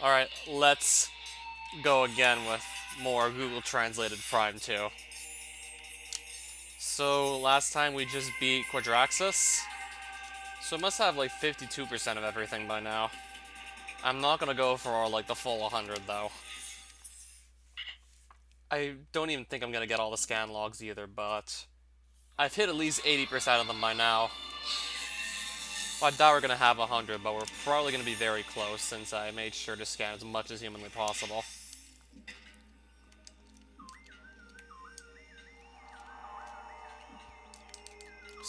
Alright, let's go again with more Google Translated Prime 2. So, last time we just beat Quadraxis. So it must have like 52% of everything by now. I'm not gonna go for like the full 100 though. I don't even think I'm gonna get all the scan logs either, but I've hit at least 80% of them by now. Well, I doubt we're gonna have 100, but we're probably gonna be very close since I made sure to scan as much as humanly possible.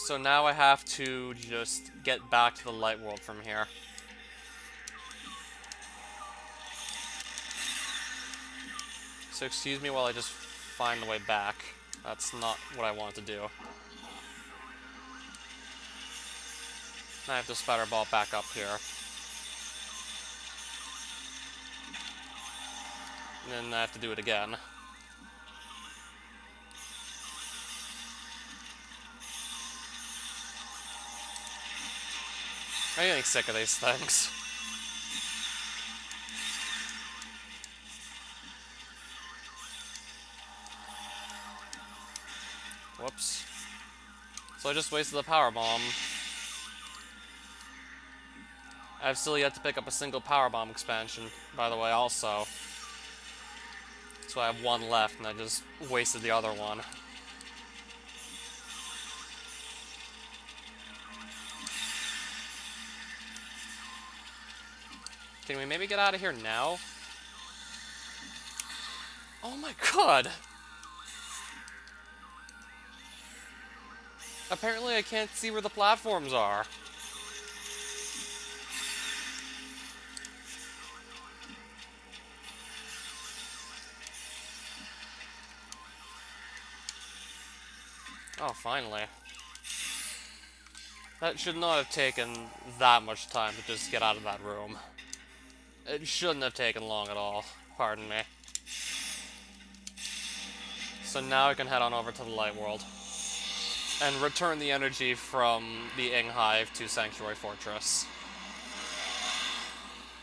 So now I have to just get back to the light world from here. So excuse me while I just find the way back. That's not what I wanted to do. I have to spider ball back up here. And then I have to do it again. I'm getting sick of these things. Whoops. So I just wasted the power bomb. I've still yet to pick up a single power bomb expansion, by the way, also. So I have one left, and I just wasted the other one. Can we maybe get out of here now? Oh my god! Apparently I can't see where the platforms are. Oh, finally. That should not have taken that much time to just get out of that room. It shouldn't have taken long at all. Pardon me. So now I can head on over to the light world. And return the energy from the Ing Hive to Sanctuary Fortress.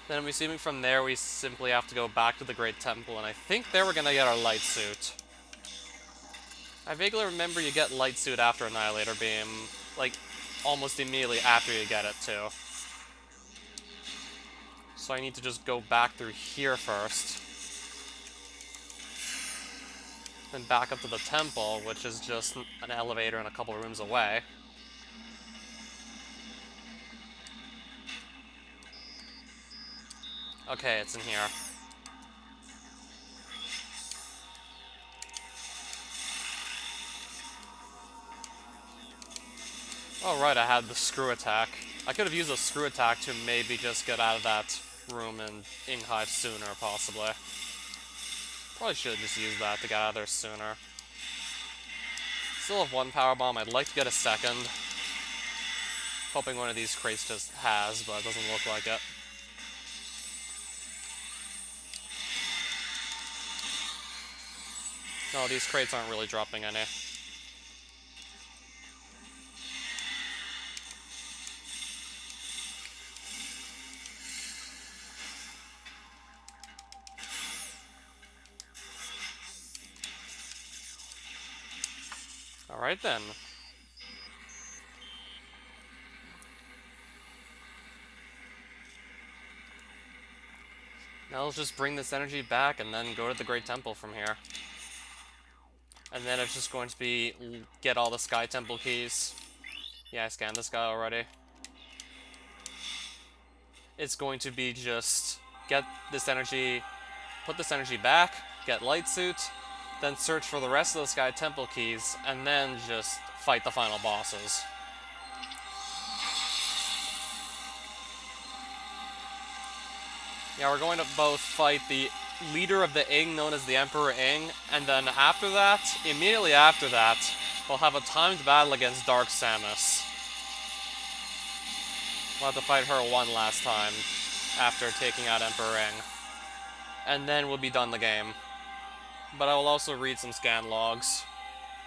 Then I'm assuming from there we simply have to go back to the Great Temple, and I think there we're gonna get our light suit. I vaguely remember you get light suit after Annihilator Beam, like, almost immediately after you get it, too. So I need to just go back through here first. Then back up to the temple, which is just an elevator and a couple rooms away. Okay, it's in here. Oh right, I had the screw attack. I could have used a screw attack to maybe just get out of that room and Ing Hive sooner, possibly. Probably should have just used that to get out of there sooner. Still have one power bomb. I'd like to get a second. Hoping one of these crates just has, but it doesn't look like it. No, these crates aren't really dropping any. Alright then. Now let's just bring this energy back and then go to the Great Temple from here. And then it's just going to be get all the Sky Temple keys. Yeah, I scanned this guy already. It's going to be just get this energy, put this energy back, get Light Suit, then search for the rest of the Sky Temple keys, and then just fight the final bosses. Yeah, we're going to both fight the leader of the Ing, known as the Emperor Ing, and then after that, immediately after that, we'll have a timed battle against Dark Samus. We'll have to fight her one last time after taking out Emperor Ing. And then we'll be done the game. But I will also read some scan logs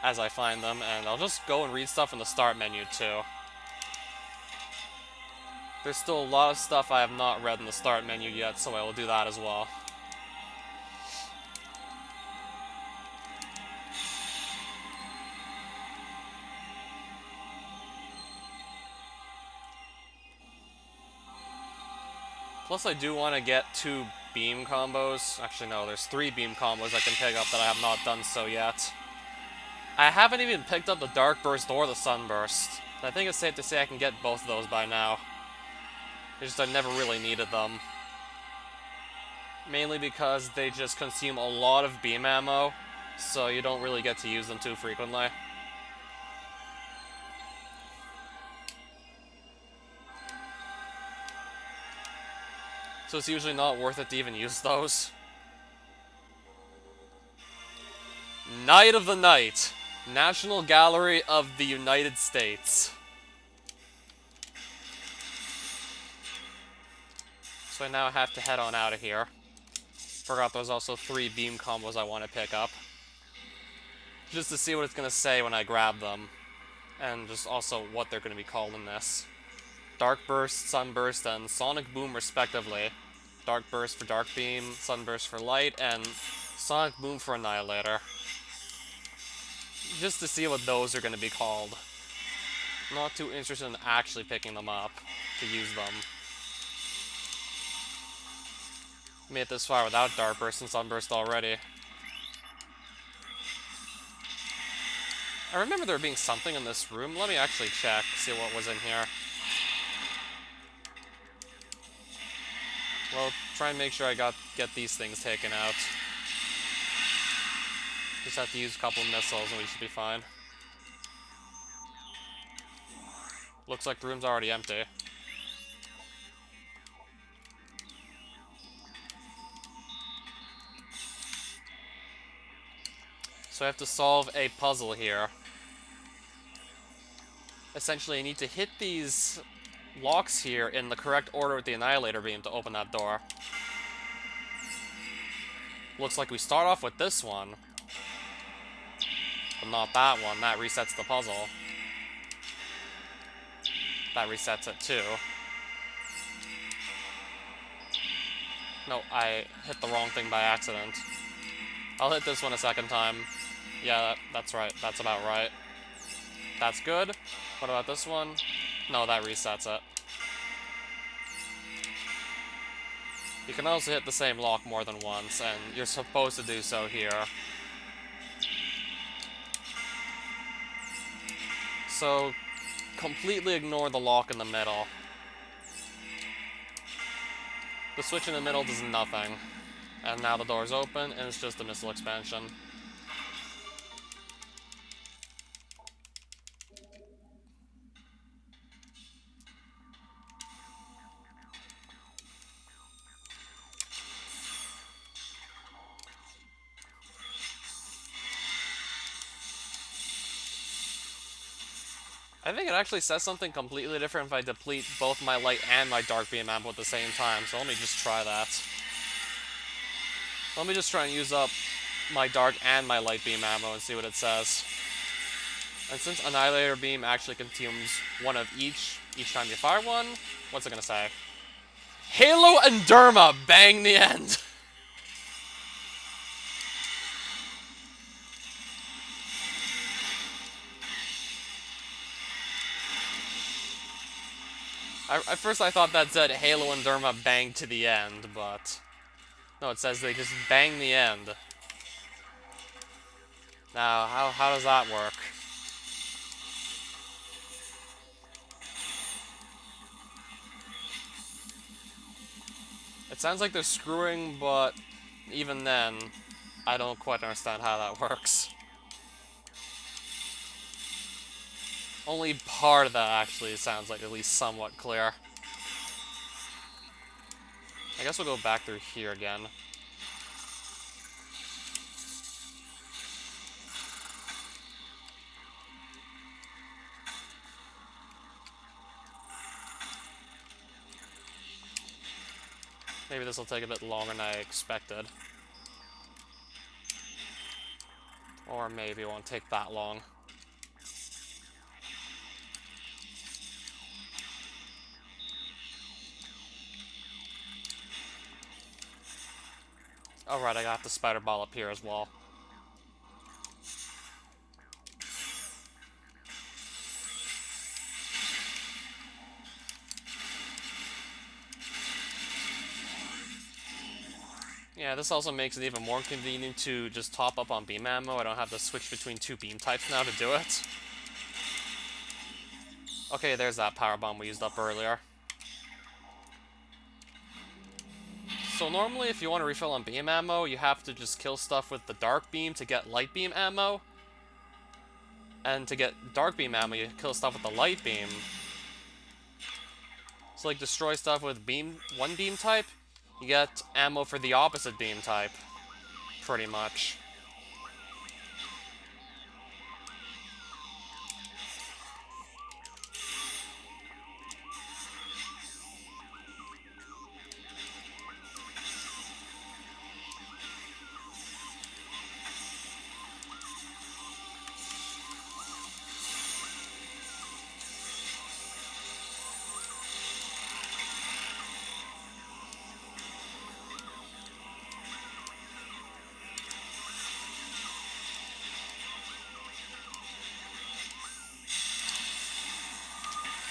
as I find them, and I'll just go and read stuff in the start menu too. There's still a lot of stuff I have not read in the start menu yet, so I will do that as well. Plus, I do want to get 2 beam combos. Actually, no, there's 3 beam combos I can pick up that I have not done so yet. I haven't even picked up the Dark Burst or the Sunburst. I think it's safe to say I can get both of those by now. It's just I never really needed them. Mainly because they just consume a lot of beam ammo, so you don't really get to use them too frequently. So it's usually not worth it to even use those. Knight of the Night, National Gallery of the United States. So I now have to head on out of here. Forgot there's also 3 beam combos I want to pick up. Just to see what it's going to say when I grab them. And just also what they're going to be called in this. Dark Burst, Sunburst, and Sonic Boom respectively. Dark Burst for Dark Beam, Sunburst for Light, and Sonic Boom for Annihilator. Just to see what those are going to be called. Not too interested in actually picking them up to use them. Made it this far without Dark Burst and Sunburst already. I remember there being something in this room. Let me actually check, see what was in here. Well, try and make sure I get these things taken out. Just have to use a couple missiles and we should be fine. Looks like the room's already empty. So I have to solve a puzzle here. Essentially, I need to hit these locks here in the correct order with the Annihilator Beam to open that door. Looks like we start off with this one. But not that one. That resets the puzzle. That resets it too. No, I hit the wrong thing by accident. I'll hit this one a second time. Yeah, that's right. That's about right. That's good. What about this one? No, that resets it. You can also hit the same lock more than once, and you're supposed to do so here. So, completely ignore the lock in the middle. The switch in the middle does nothing. And now the door's open, and it's just a missile expansion. I think it actually says something completely different if I deplete both my light and my dark beam ammo at the same time, so let me just try that. Let me just try and use up my dark and my light beam ammo and see what it says. And since Annihilator Beam actually consumes one of each time you fire one, what's it gonna say? Halo and Derma, bang the end! At first I thought that said Halo and Derma bang to the end, but... No, it says they just bang the end. Now, how does that work? It sounds like they're screwing, but even then, I don't quite understand how that works. Only part of that actually sounds like at least somewhat clear. I guess we'll go back through here again. Maybe this will take a bit longer than I expected. Or maybe it won't take that long. Alright, I got the spider ball up here as well. Yeah, this also makes it even more convenient to just top up on beam ammo. I don't have to switch between two beam types now to do it. Okay, there's that power bomb we used up earlier. So normally if you want to refill on beam ammo, you have to just kill stuff with the dark beam to get light beam ammo. And to get dark beam ammo, you kill stuff with the light beam. So like destroy stuff with one beam type, you get ammo for the opposite beam type. Pretty much.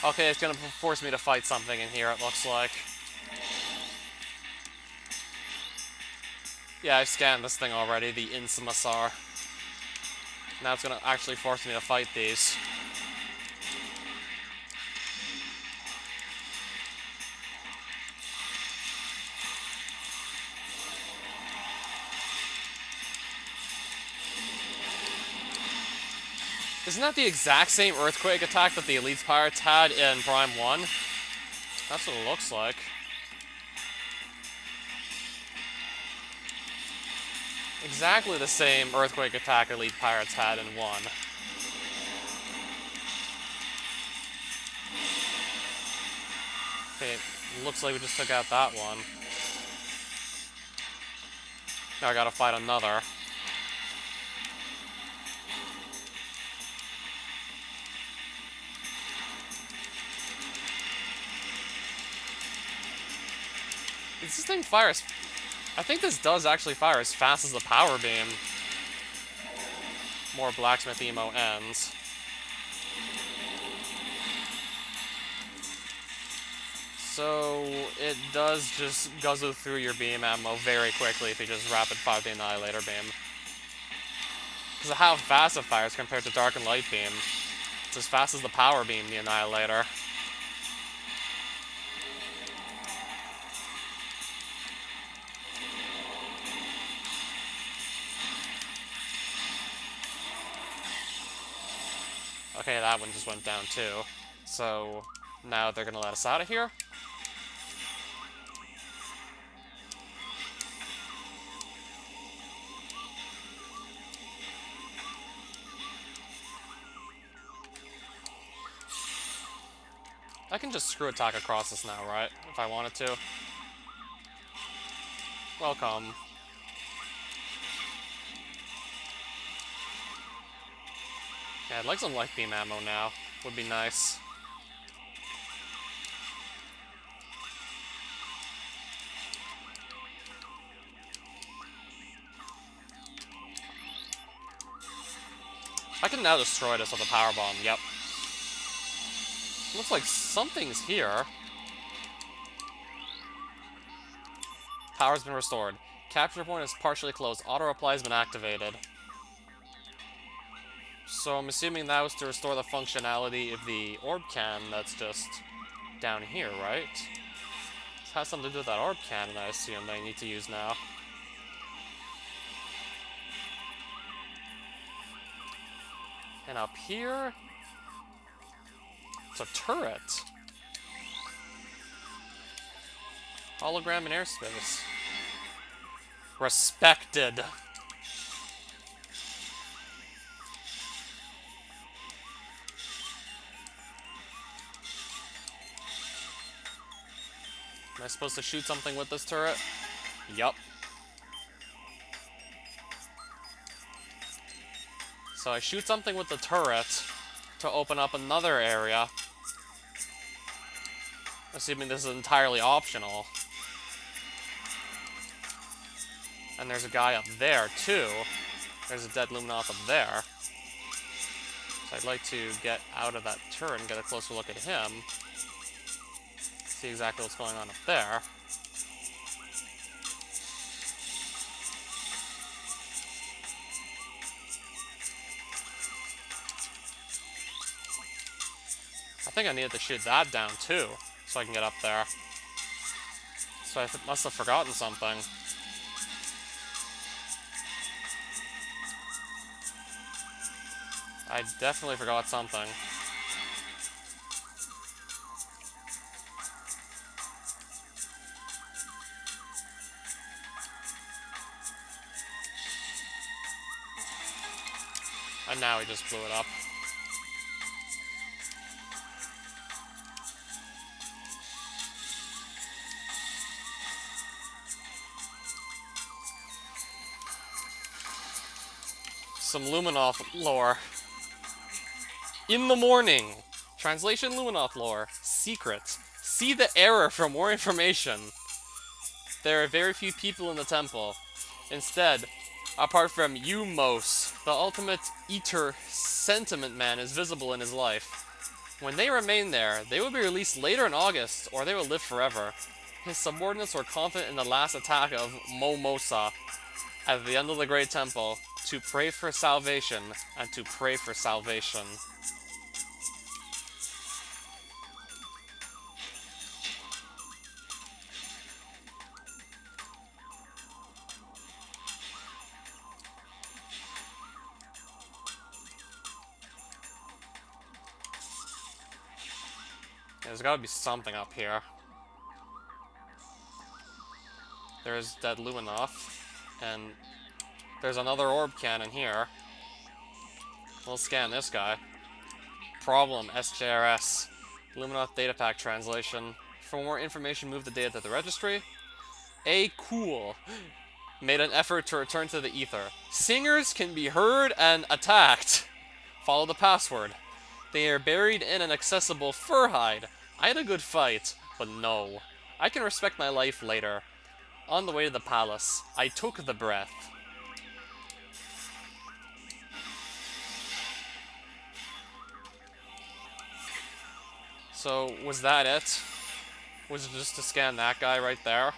Okay, it's gonna force me to fight something in here, it looks like. Yeah, I've scanned this thing already, the Insumasar. Now it's gonna actually force me to fight these. Isn't that the exact same earthquake attack that the Elite Pirates had in Prime 1? That's what it looks like. Exactly the same earthquake attack Elite Pirates had in 1. Okay, looks like we just took out that one. Now I gotta fight another. Does this thing fire as... I think this does actually fire as fast as the power beam. More blacksmith emo ends. So it does just guzzle through your beam ammo very quickly if you just rapid fire the Annihilator beam. Because of how fast it fires compared to Dark and Light beam. It's as fast as the power beam, the Annihilator. Okay, that one just went down too. So now they're gonna let us out of here. I can just screw attack across this now, right? If I wanted to. Welcome. Yeah, I'd like some light beam ammo now. Would be nice. I can now destroy this with a power bomb. Yep. Looks like something's here. Power's been restored. Capture point is partially closed. Auto reply has been activated. So I'm assuming that was to restore the functionality of the orb can that's just down here, right? This has something to do with that orb cannon, I assume, that I need to use now. And up here... it's a turret. Hologram in airspace. Respected. Am I supposed to shoot something with this turret? Yup. So I shoot something with the turret to open up another area. Assuming this is entirely optional. And there's a guy up there, too. There's a dead Luminoth up there. So I'd like to get out of that turret and get a closer look at him. See exactly what's going on up there. I think I needed to shoot that down, too, so I can get up there. So I must have forgotten something. I definitely forgot something. And now he just blew it up. Some Luminoth lore. In the morning. Translation Luminoth lore. Secret. See the error for more information. There are very few people in the temple. Instead, apart from Umos, the ultimate eater sentiment man is visible in his life. When they remain there, they will be released later in August, or they will live forever. His subordinates were confident in the last attack of Momosa at the end of the Great Temple, to pray for salvation, and to pray for salvation. There's gotta be something up here. There's dead Luminoth, and there's another orb cannon here. We'll scan this guy. Problem, SJRS. Luminoth data pack translation. For more information, move the data to the registry. Cool. Made an effort to return to the ether. Singers can be heard and attacked. Follow the password. They are buried in an accessible fur hide. I had a good fight, but no. I can respect my life later. On the way to the palace, I took the breath. So, was that it? Was it just to scan that guy right there?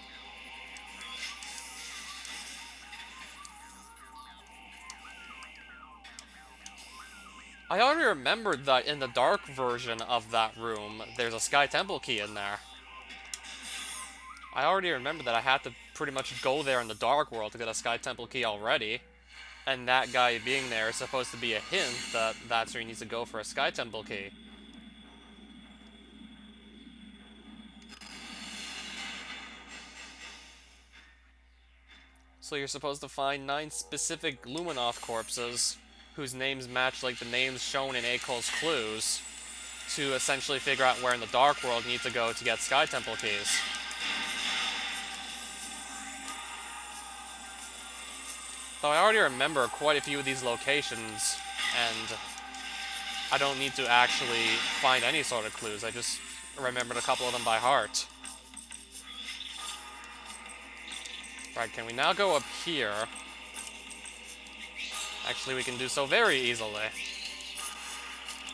I already remembered that in the dark version of that room, there's a Sky Temple key in there. I already remembered that I had to pretty much go there in the Dark World to get a Sky Temple key already. And that guy being there is supposed to be a hint that that's where he needs to go for a Sky Temple key. So you're supposed to find 9 specific Luminoth corpses, whose names match like the names shown in Akol's clues, to essentially figure out where in the Dark World you need to go to get Sky Temple keys. Though I already remember quite a few of these locations, and I don't need to actually find any sort of clues, I just remembered a couple of them by heart. Right, can we now go up here? Actually, we can do so very easily.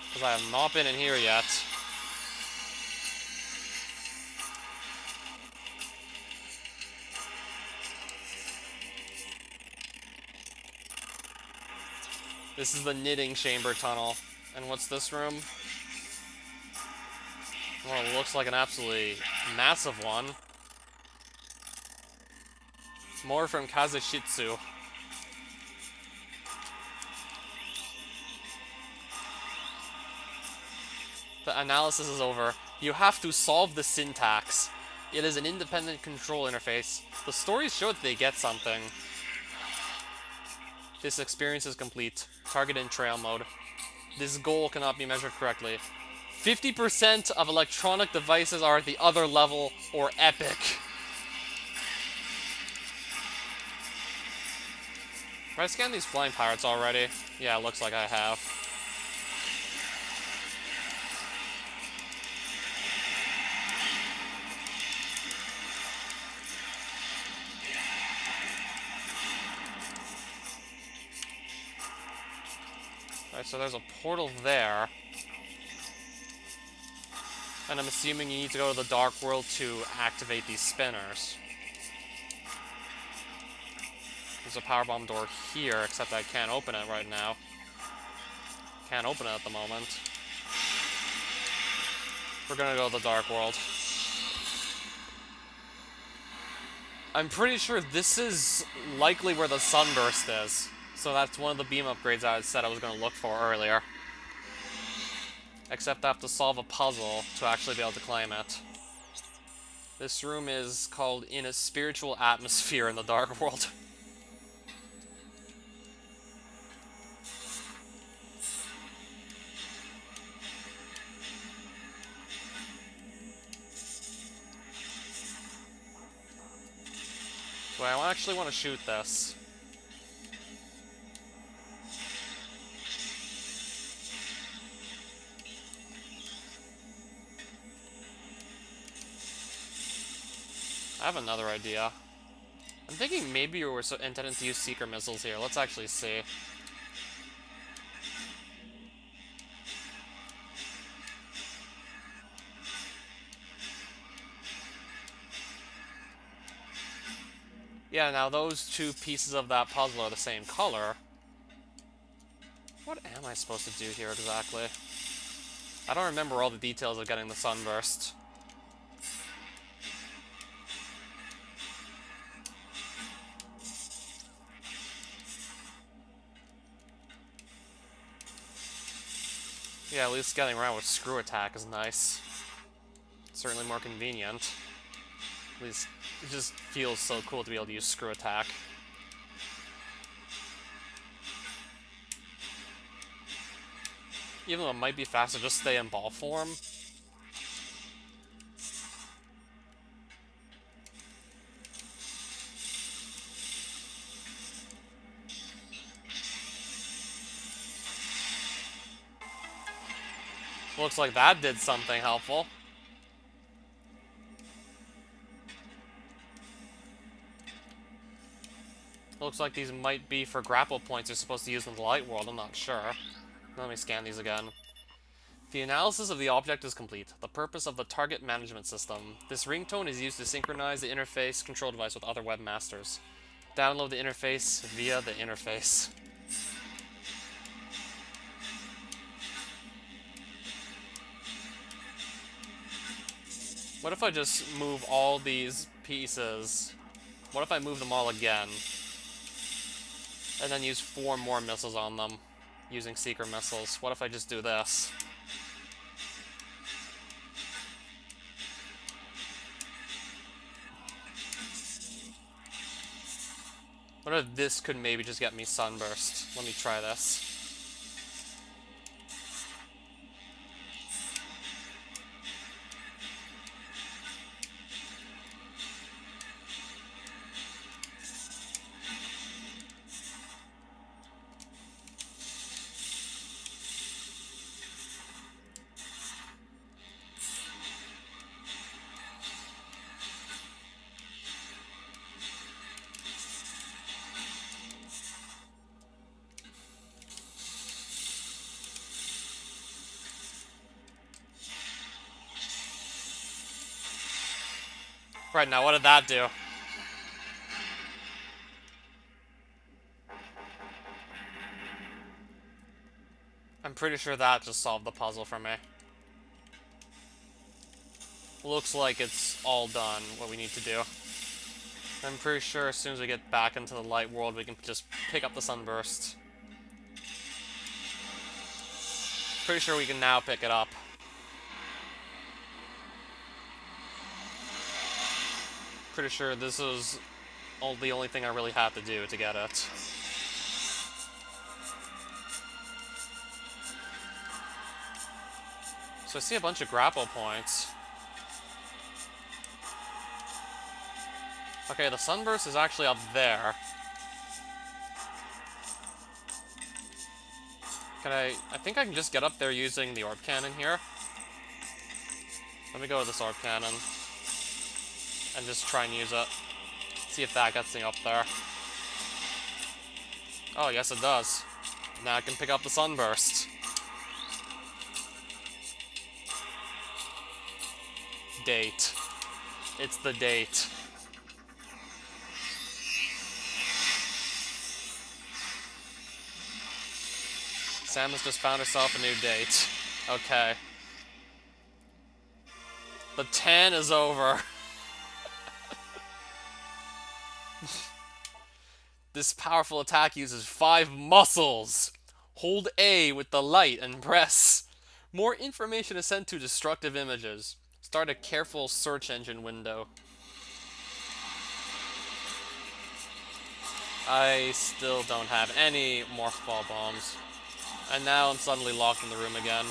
Because I have not been in here yet. This is the knitting chamber tunnel. And what's this room? Well, it looks like an absolutely massive one. More from Kazushitsu. The analysis is over. You have to solve the syntax. It is an independent control interface. The stories show that they get something. This experience is complete. Target in trail mode. This goal cannot be measured correctly. 50% of electronic devices are at the other level or epic. Have I scanned these flying pirates already? Yeah, it looks like I have. so there's a portal there. And I'm assuming you need to go to the Dark World to activate these spinners. There's a power bomb door here, except I can't open it right now. Can't open it at the moment. We're gonna go to the Dark World. I'm pretty sure this is likely where the Sunburst is. So that's one of the beam upgrades I said I was gonna look for earlier. Except I have to solve a puzzle to actually be able to claim it. This room is called In a Spiritual Atmosphere in the Dark World. Do I actually want to shoot this? I have another idea. I'm thinking maybe we were intended to use seeker missiles here. Let's actually see. Yeah, now those two pieces of that puzzle are the same color. What am I supposed to do here exactly? I don't remember all the details of getting the Sunburst. Yeah, at least getting around with Screw Attack is nice. Certainly more convenient. At least it just feels so cool to be able to use Screw Attack. Even though it might be faster, just stay in ball form. Looks like that did something helpful. Looks like these might be for grapple points you're supposed to use in the light world, I'm not sure. Let me scan these again. The analysis of the object is complete. The purpose of the target management system. This ringtone is used to synchronize the interface control device with other webmasters. Download the interface via the interface. What if I just move all these pieces? What if I move them all again? And then use 4 more missiles on them, using Seeker missiles. What if I just do this? What if this could maybe just get me Sunburst? Let me try this. Right, now what did that do? I'm pretty sure that just solved the puzzle for me. Looks like it's all done, what we need to do. I'm pretty sure as soon as we get back into the light world, we can just pick up the Sunburst. Pretty sure we can now pick it up. Pretty sure this is the only thing I really have to do to get it. So I see a bunch of grapple points. Okay, the Sunburst is actually up there. I think I can just get up there using the Orb Cannon here. Let me go with this Orb Cannon. And just try and use it. See if that gets me up there. Oh, yes it does. Now I can pick up the Sunburst. Date. It's the date. Sam has just found herself a new date. Okay. The tan is over. This powerful attack uses 5 muscles. Hold A with the light and press. More information is sent to destructive images. Start a careful search engine window. I still don't have any morph ball bombs. And now I'm suddenly locked in the room again.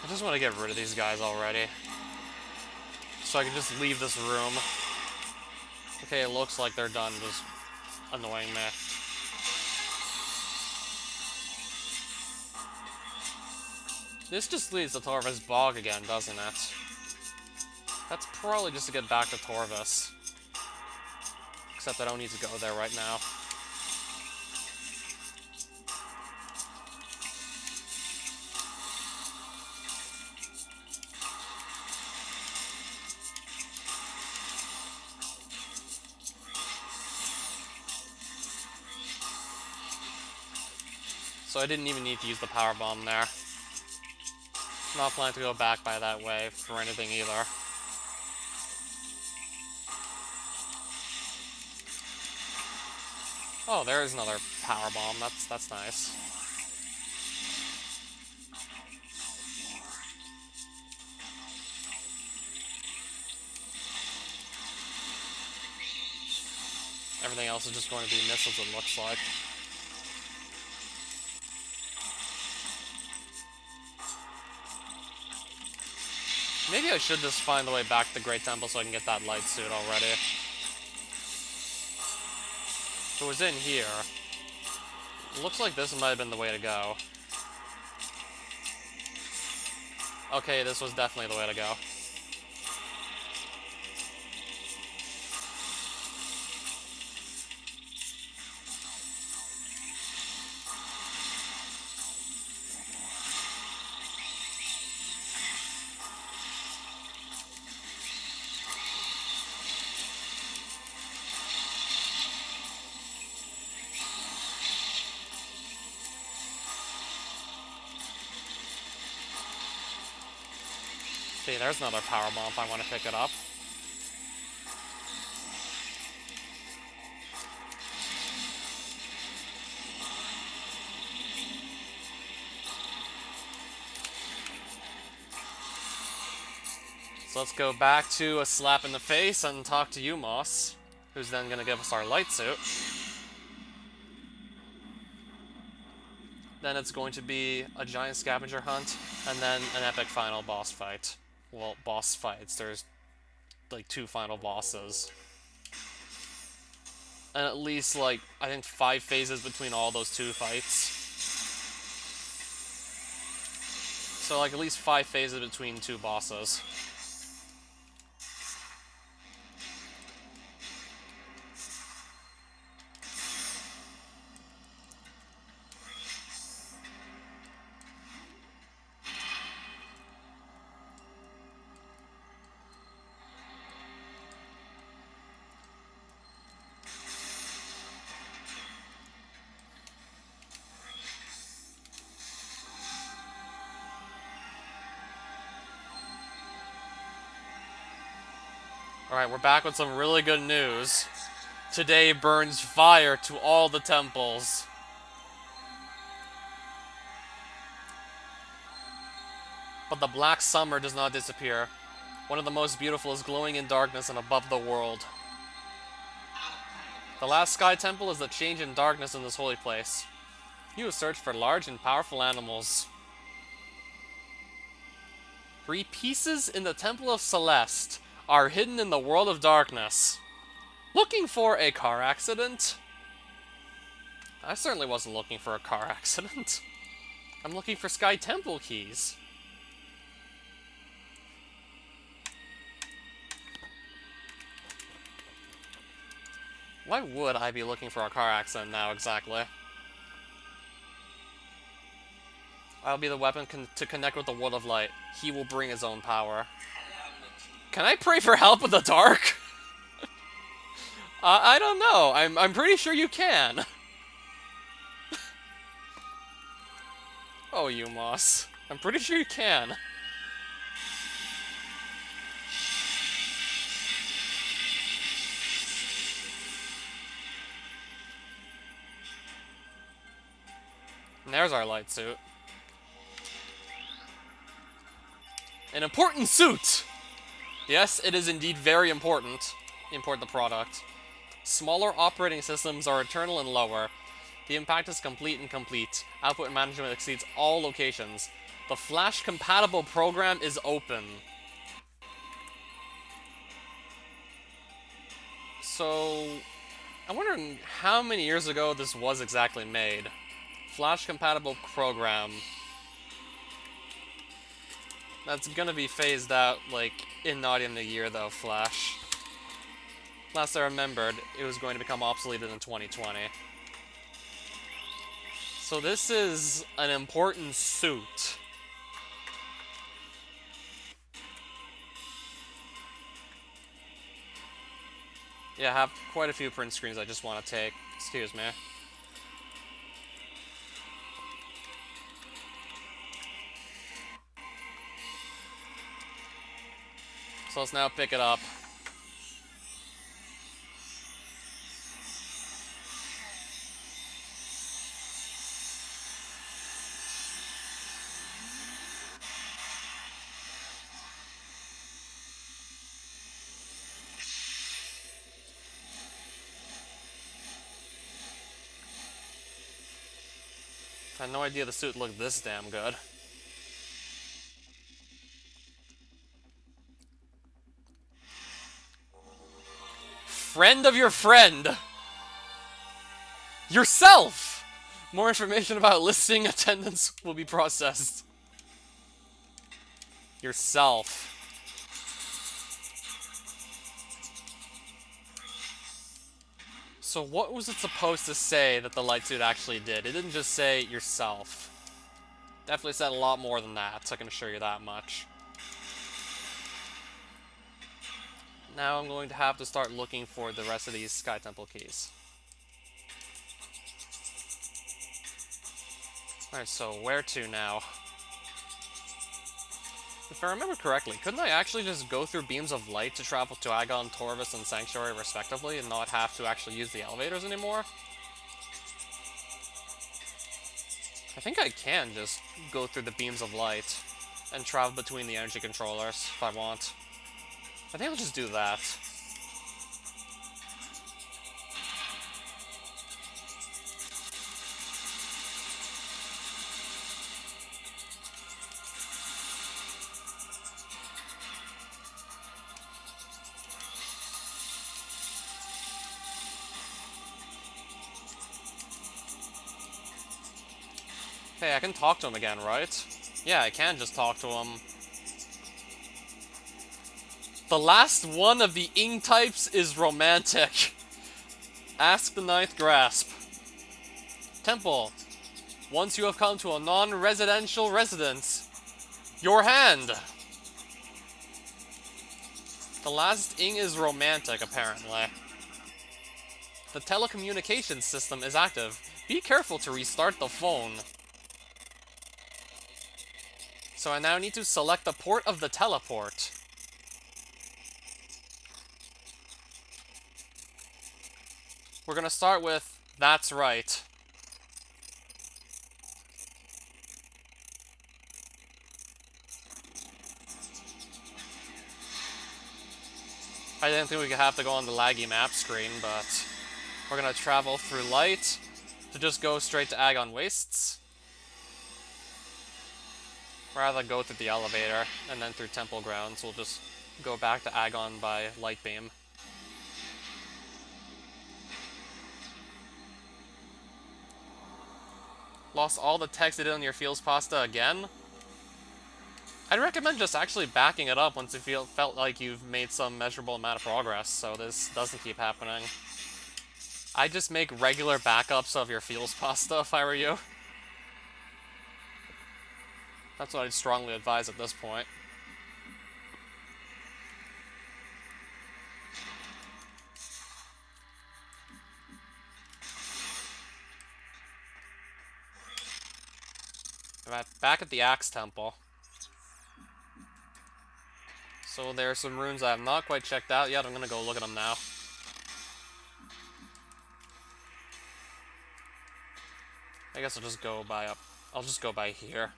I just want to get rid of these guys already. So I can just leave this room. Okay, it looks like they're done just annoying me. This just leads to Torvis Bog again, doesn't it? That's probably just to get back to Torvis. Except I don't need to go there right now. So I didn't even need to use the power bomb there. Not planning to go back by that way for anything either. Oh, there's another power bomb. That's nice. Everything else is just going to be missiles, it looks like. Maybe I should just find the way back to the Great Temple so I can get that light suit already. If it was in here, it looks like this might have been the way to go. Okay, this was definitely the way to go. See, there's another power bomb if I want to pick it up. So let's go back to a slap in the face and talk to you, Moss, who's then going to give us our light suit. Then it's going to be a giant scavenger hunt, and then an epic final boss fight. Well, boss fights. There's like 2 final bosses. And at least, like, I think 5 phases between all those 2 fights. So, like, at least 5 phases between 2 bosses. Alright, we're back with some really good news. Today burns fire to all the temples. But the Black Summer does not disappear. One of the most beautiful is glowing in darkness and above the world. The last Sky Temple is the change in darkness in this holy place. You have searched for large and powerful animals. 3 pieces in the Temple of Celeste are hidden in the world of darkness. Looking for a car accident? I certainly wasn't looking for a car accident. I'm looking for Sky Temple keys. Why would I be looking for a car accident now, exactly? I'll be the weapon to connect with the world of light. He will bring his own power. Can I pray for help in the dark? I don't know. I'm pretty sure you can. Oh, you Moss. I'm pretty sure you can. And there's our light suit. An important suit! Yes, it is indeed very important. Import the product. Smaller operating systems are eternal and lower. The impact is complete and complete. Output management exceeds all locations. The Flash-compatible program is open. So, I'm wondering how many years ago this was exactly made. Flash-compatible program. That's gonna be phased out, like, in not even a year, though, Flash. Last I remembered, it was going to become obsoleted in 2020. So this is an important suit. Yeah, I have quite a few print screens I just want to take. Excuse me. So let's now pick it up. I had no idea the suit looked this damn good. Friend of your friend! Yourself! More information about listing attendance will be processed. Yourself. So what was it supposed to say that the light suit actually did? It didn't just say yourself. Definitely said a lot more than that, I can assure you that much. Now I'm going to have to start looking for the rest of these Sky Temple keys. Alright, so where to now? If I remember correctly, couldn't I actually just go through beams of light to travel to Agon, Torvus, and Sanctuary respectively, and not have to actually use the elevators anymore? I think I can just go through the beams of light and travel between the energy controllers if I want. I think I'll just do that. Hey, I can talk to him again, right? Yeah, I can just talk to him. The last one of the Ing types is romantic. Ask the ninth grasp. Temple. Once you have come to a non-residential residence, your hand. The last Ing is romantic, apparently. The telecommunications system is active. Be careful to restart the phone. So I now need to select the port of the teleport. We're gonna start with, that's right. I didn't think we could have to go on the laggy map screen, but we're gonna travel through light to just go straight to Agon Wastes. Rather than go through the elevator and then through Temple Grounds, we'll just go back to Agon by Light Beam. Lost all the text you did on your Fields Pasta again? I'd recommend just actually backing it up once you felt like you've made some measurable amount of progress, so this doesn't keep happening. I'd just make regular backups of your Fields Pasta if I were you. That's what I'd strongly advise at this point. Back at the Axe Temple. So there are some runes I have not quite checked out yet. I'm gonna go look at them now. I guess I'll just go by up. I'll just go by here.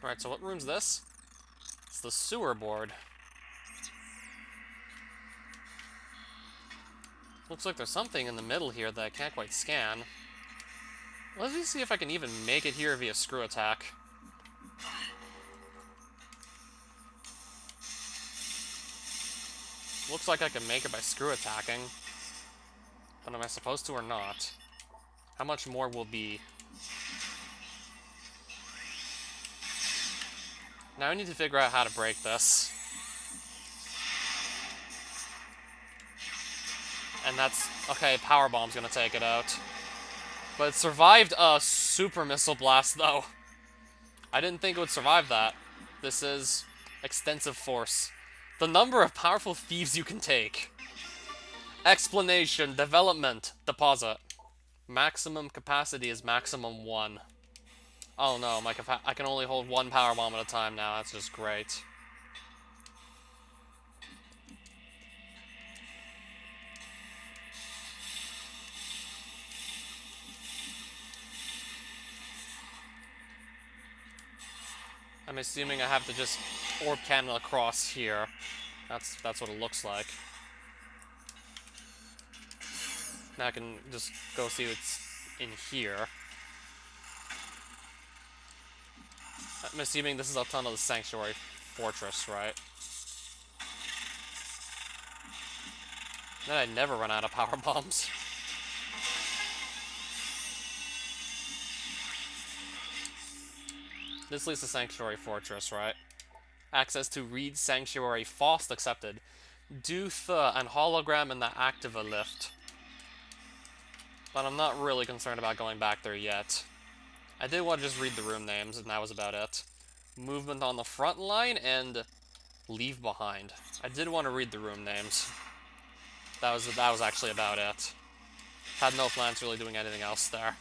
Alright, so what room's this? It's the sewer board. Looks like there's something in the middle here that I can't quite scan. Let me see if I can even make it here via screw attack. Looks like I can make it by screw attacking. But am I supposed to or not? How much more will be? Now I need to figure out how to break this. And that's... okay, Power Bomb's gonna take it out. But it survived a Super Missile Blast, though. I didn't think it would survive that. This is extensive force. The number of powerful thieves you can take. Explanation, development, deposit. Maximum capacity is maximum 1. Oh no, I can only hold 1 Power Bomb at a time now. That's just great. I'm assuming I have to just orb cannon across here. That's what it looks like. Now I can just go see what's in here. I'm assuming this is a ton of the Sanctuary Fortress, right? Then I'd never run out of power bombs. This leads to Sanctuary Fortress, right? Access to Reed Sanctuary Faust accepted. Do the and hologram in the Activa lift. But I'm not really concerned about going back there yet. I did want to just read the room names, and that was about it. Movement on the front line, and leave behind. I did want to read the room names. That was actually about it. Had no plans really doing anything else there.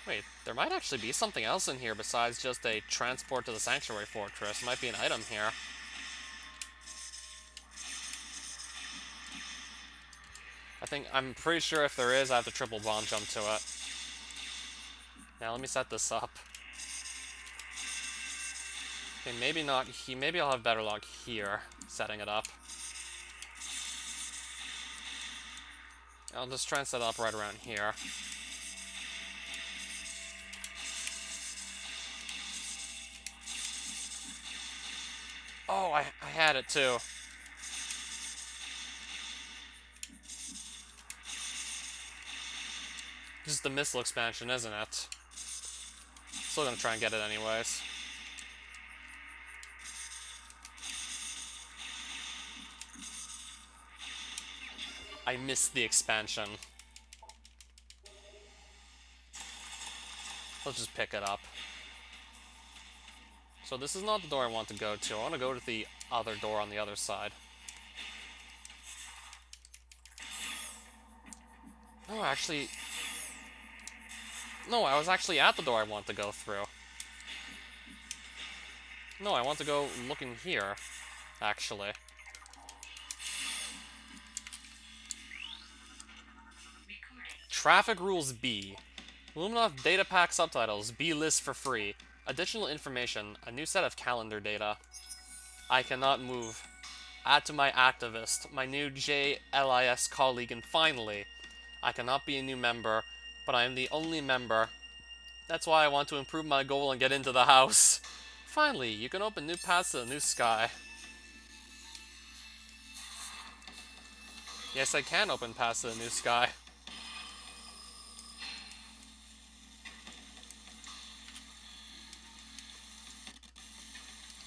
Wait, there might actually be something else in here besides just a transport to the Sanctuary Fortress. Might be an item here. I'm pretty sure if there is, I have to triple bomb jump to it. Now let me set this up. Okay, maybe not. Maybe I'll have better luck here, setting it up. I'll just try and set it up right around here. Oh, I had it too. Just the missile expansion, isn't it? Still gonna try and get it anyways. I missed the expansion. Let's just pick it up. So this is not the door I want to go to. I want to go to the other door on the other side. No, actually... no, I was actually at the door I want to go through. No, I want to go looking here, actually. Traffic Rules B. Luminov Data Pack Subtitles. B list for free. Additional information. A new set of calendar data. I cannot move. Add to my activist. My new JLIS colleague. And finally, I cannot be a new member, but I am the only member. That's why I want to improve my goal and get into the house. Finally, you can open new paths to the new sky. Yes, I can open paths to the new sky.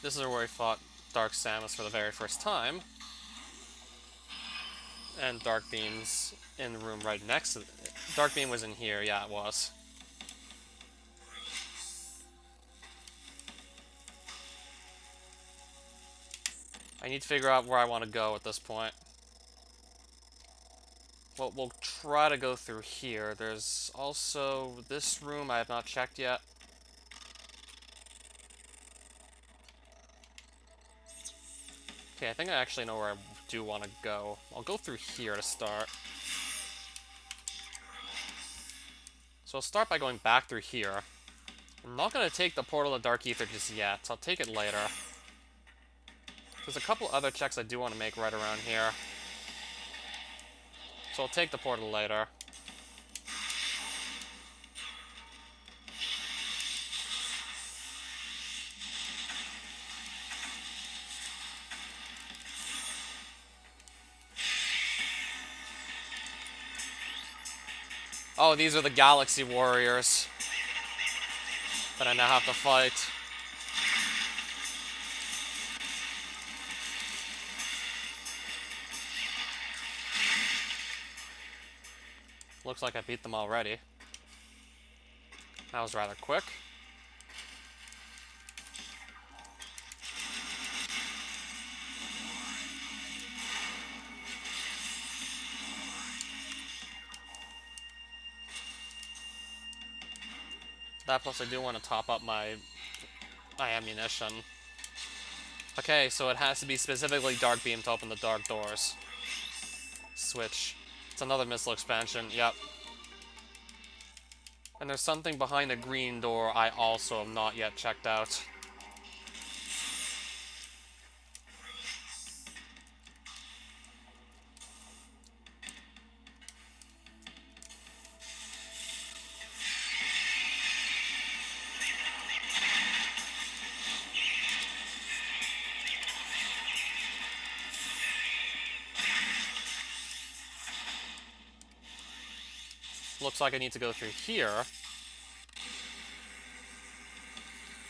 This is where I fought Dark Samus for the very first time. And Dark Beam's in the room right next to it. Dark Beam was in here, yeah, it was. I need to figure out where I want to go at this point. Well, we'll try to go through here. There's also this room I have not checked yet. Okay, I think I actually know where I do want to go. I'll go through here to start. So I'll start by going back through here. I'm not going to take the Portal of Dark Ether just yet. I'll take it later. There's a couple other checks I do want to make right around here. So I'll take the portal later. Oh, these are the Galaxy Warriors that I now have to fight. Looks like I beat them already. That was rather quick. That plus I do want to top up my ammunition. Okay, so it has to be specifically Dark Beam to open the dark doors. Switch. It's another missile expansion, yep. And there's something behind a green door I also am not yet checked out. Looks like I need to go through here.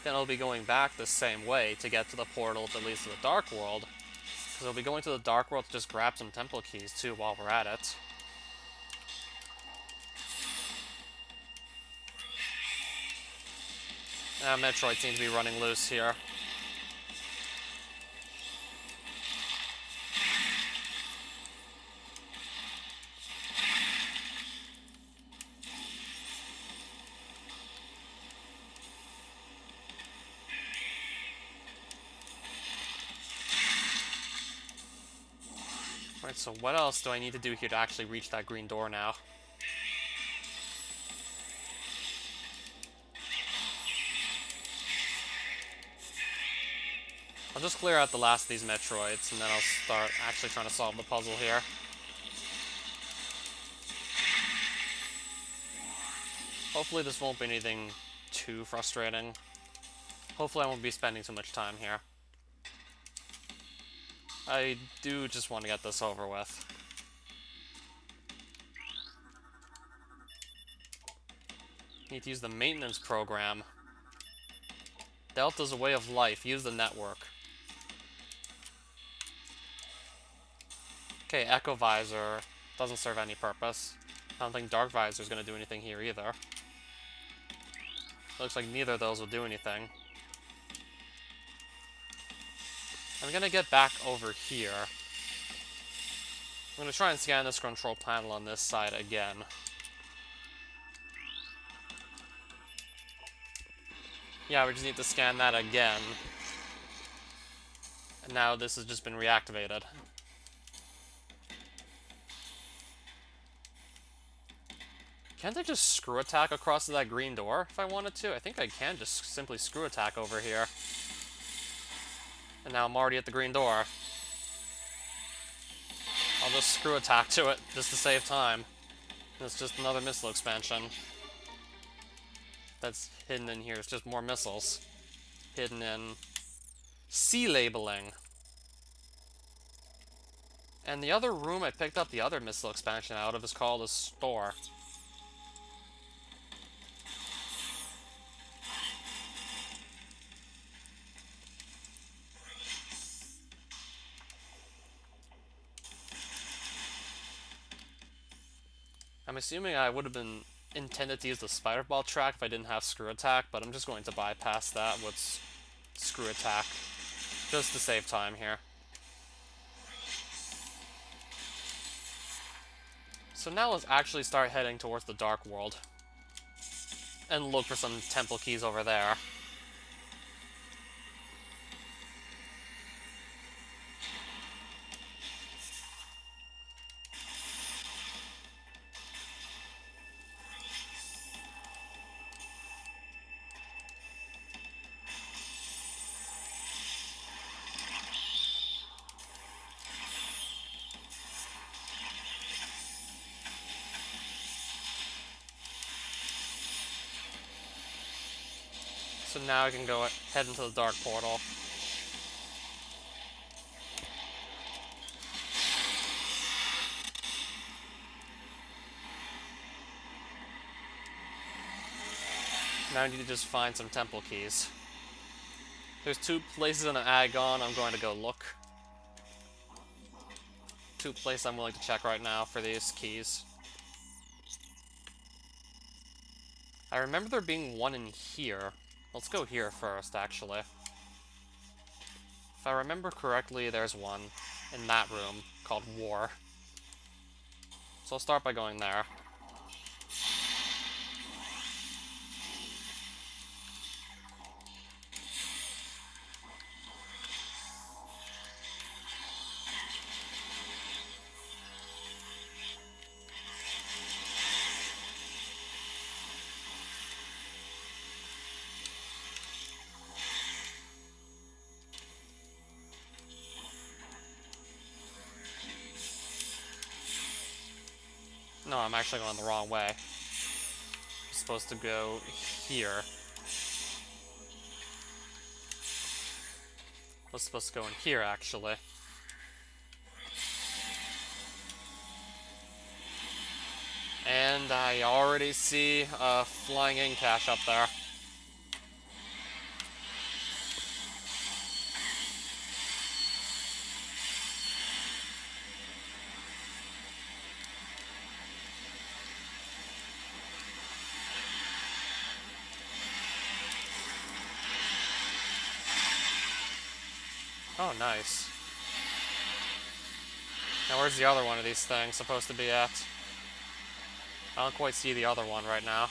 Then I'll be going back the same way to get to the portal that leads to the Dark World. Because I'll be going to the Dark World to just grab some temple keys too while we're at it. Metroid seems to be running loose here. Right, so what else do I need to do here to actually reach that green door now? I'll just clear out the last of these Metroids, and then I'll start actually trying to solve the puzzle here. Hopefully this won't be anything too frustrating. Hopefully I won't be spending too much time here. I do just want to get this over with. Need to use the maintenance program. Delta's a way of life. Use the network. Okay, Echo Visor doesn't serve any purpose. I don't think Dark Visor is going to do anything here either. Looks like neither of those will do anything. I'm going to get back over here. I'm going to try and scan this control panel on this side again. Yeah, we just need to scan that again. And now this has just been reactivated. Can't I just screw attack across that green door if I wanted to? I think I can just simply screw attack over here. And now I'm already at the green door. I'll just screw attack to it, just to save time. It's just another missile expansion. That's hidden in here. It's just more missiles. Hidden in C labeling. And the other room I picked up the other missile expansion out of is called a store. I'm assuming I would have been intended to use the spider ball track if I didn't have screw attack, but I'm just going to bypass that with screw attack, just to save time here. So now let's actually start heading towards the Dark World. And look for some temple keys over there. So now I can go head into the Dark Portal. Now I need to just find some temple keys. There's 2 places in Agon I'm going to go look. 2 places I'm willing to check right now for these keys. I remember there being one in here. Let's go here first, actually. If I remember correctly, there's one in that room called War. So I'll start by going there. No, I'm actually going the wrong way. I'm supposed to go here. I was supposed to go in here, actually. And I already see a flying in cache up there. Oh, nice. Now where's the other one of these things supposed to be at? I don't quite see the other one right now.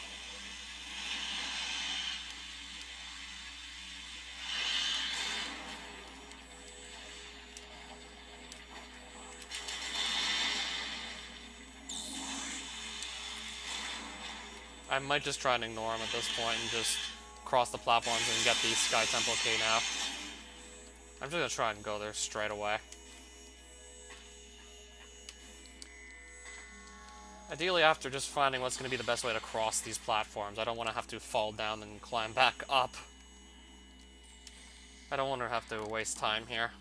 I might just try and ignore him at this point and just cross the platforms and get the Sky Temple key now. I'm just gonna try and go there straight away. Ideally, after just finding what's going to be the best way to cross these platforms, I don't want to have to fall down and climb back up. I don't want to have to waste time here.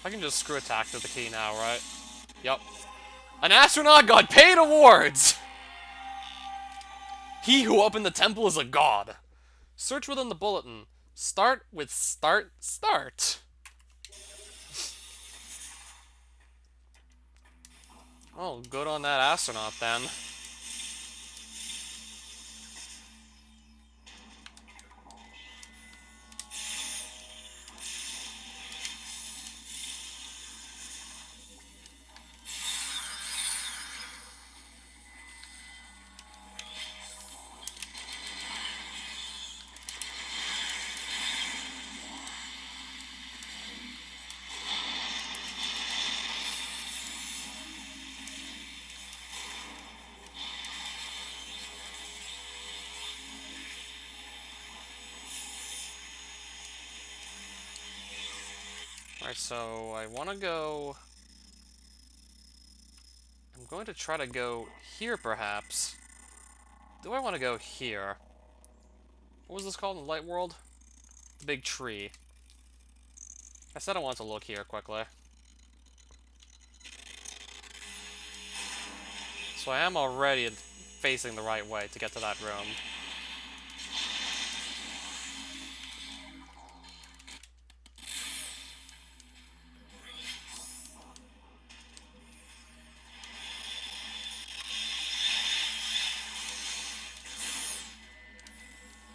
I can just screw attack to the key now, right? Yep. An astronaut got paid awards! He who opened the temple is a god. Search within the bulletin. Start with start. Oh, good on that astronaut then. Alright, so I want to go... I'm going to try to go here, perhaps. Do I want to go here? What was this called in the light world? The big tree. I said I want to look here quickly. So I am already facing the right way to get to that room.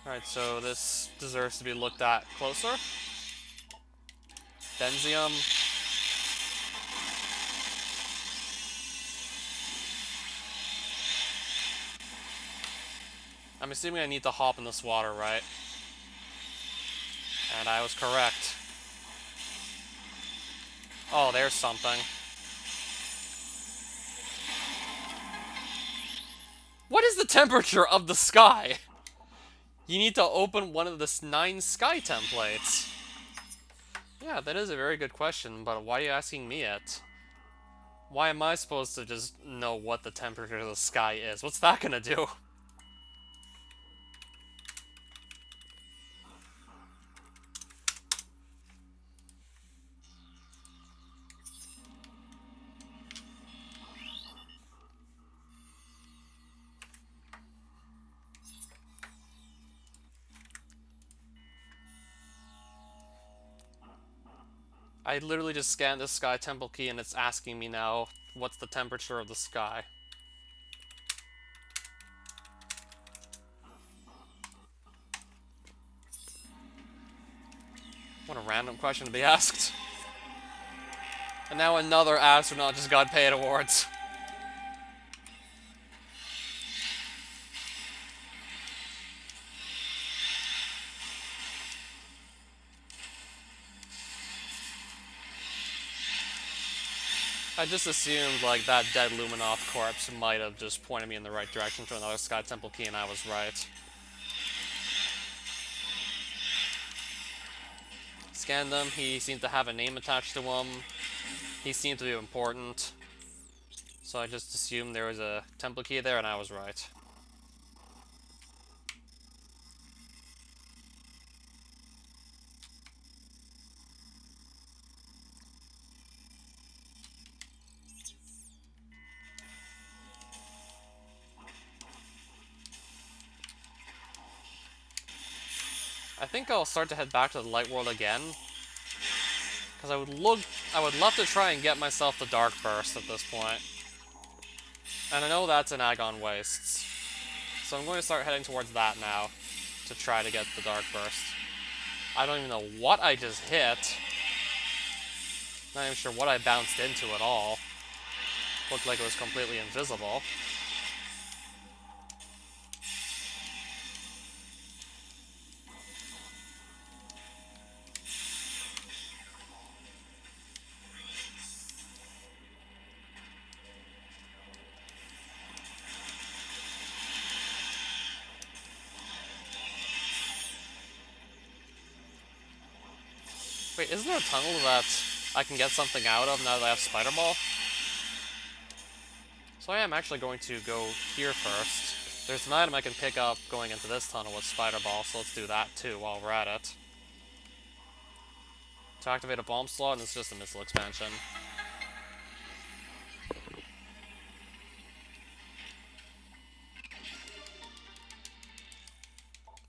Alright, so this deserves to be looked at closer. Benzium. I'm assuming I need to hop in this water, right? And I was correct. Oh, there's something. What is the temperature of the sky? You need to open one of the 9 sky templates. Yeah, that is a very good question, but why are you asking me it? Why am I supposed to just know what the temperature of the sky is? What's that gonna do? I literally just scanned this sky temple key and it's asking me now what's the temperature of the sky. What a random question to be asked. And now another astronaut just got paid awards. I just assumed, like, that dead Luminoth corpse might have just pointed me in the right direction to another Sky Temple key, and I was right. Scanned them, he seemed to have a name attached to him. He seemed to be important. So I just assumed there was a temple key there, and I was right. I think I'll start to head back to the light world again. Because I would love to try and get myself the Dark Burst at this point. And I know that's in Agon Wastes. So I'm going to start heading towards that now. To try to get the Dark Burst. I don't even know what I just hit. Not even sure what I bounced into at all. Looked like it was completely invisible. Wait, isn't there a tunnel that I can get something out of now that I have Spider Ball? So I am actually going to go here first. There's an item I can pick up going into this tunnel with Spider Ball, so let's do that too while we're at it. To activate a bomb slot, and it's just a missile expansion.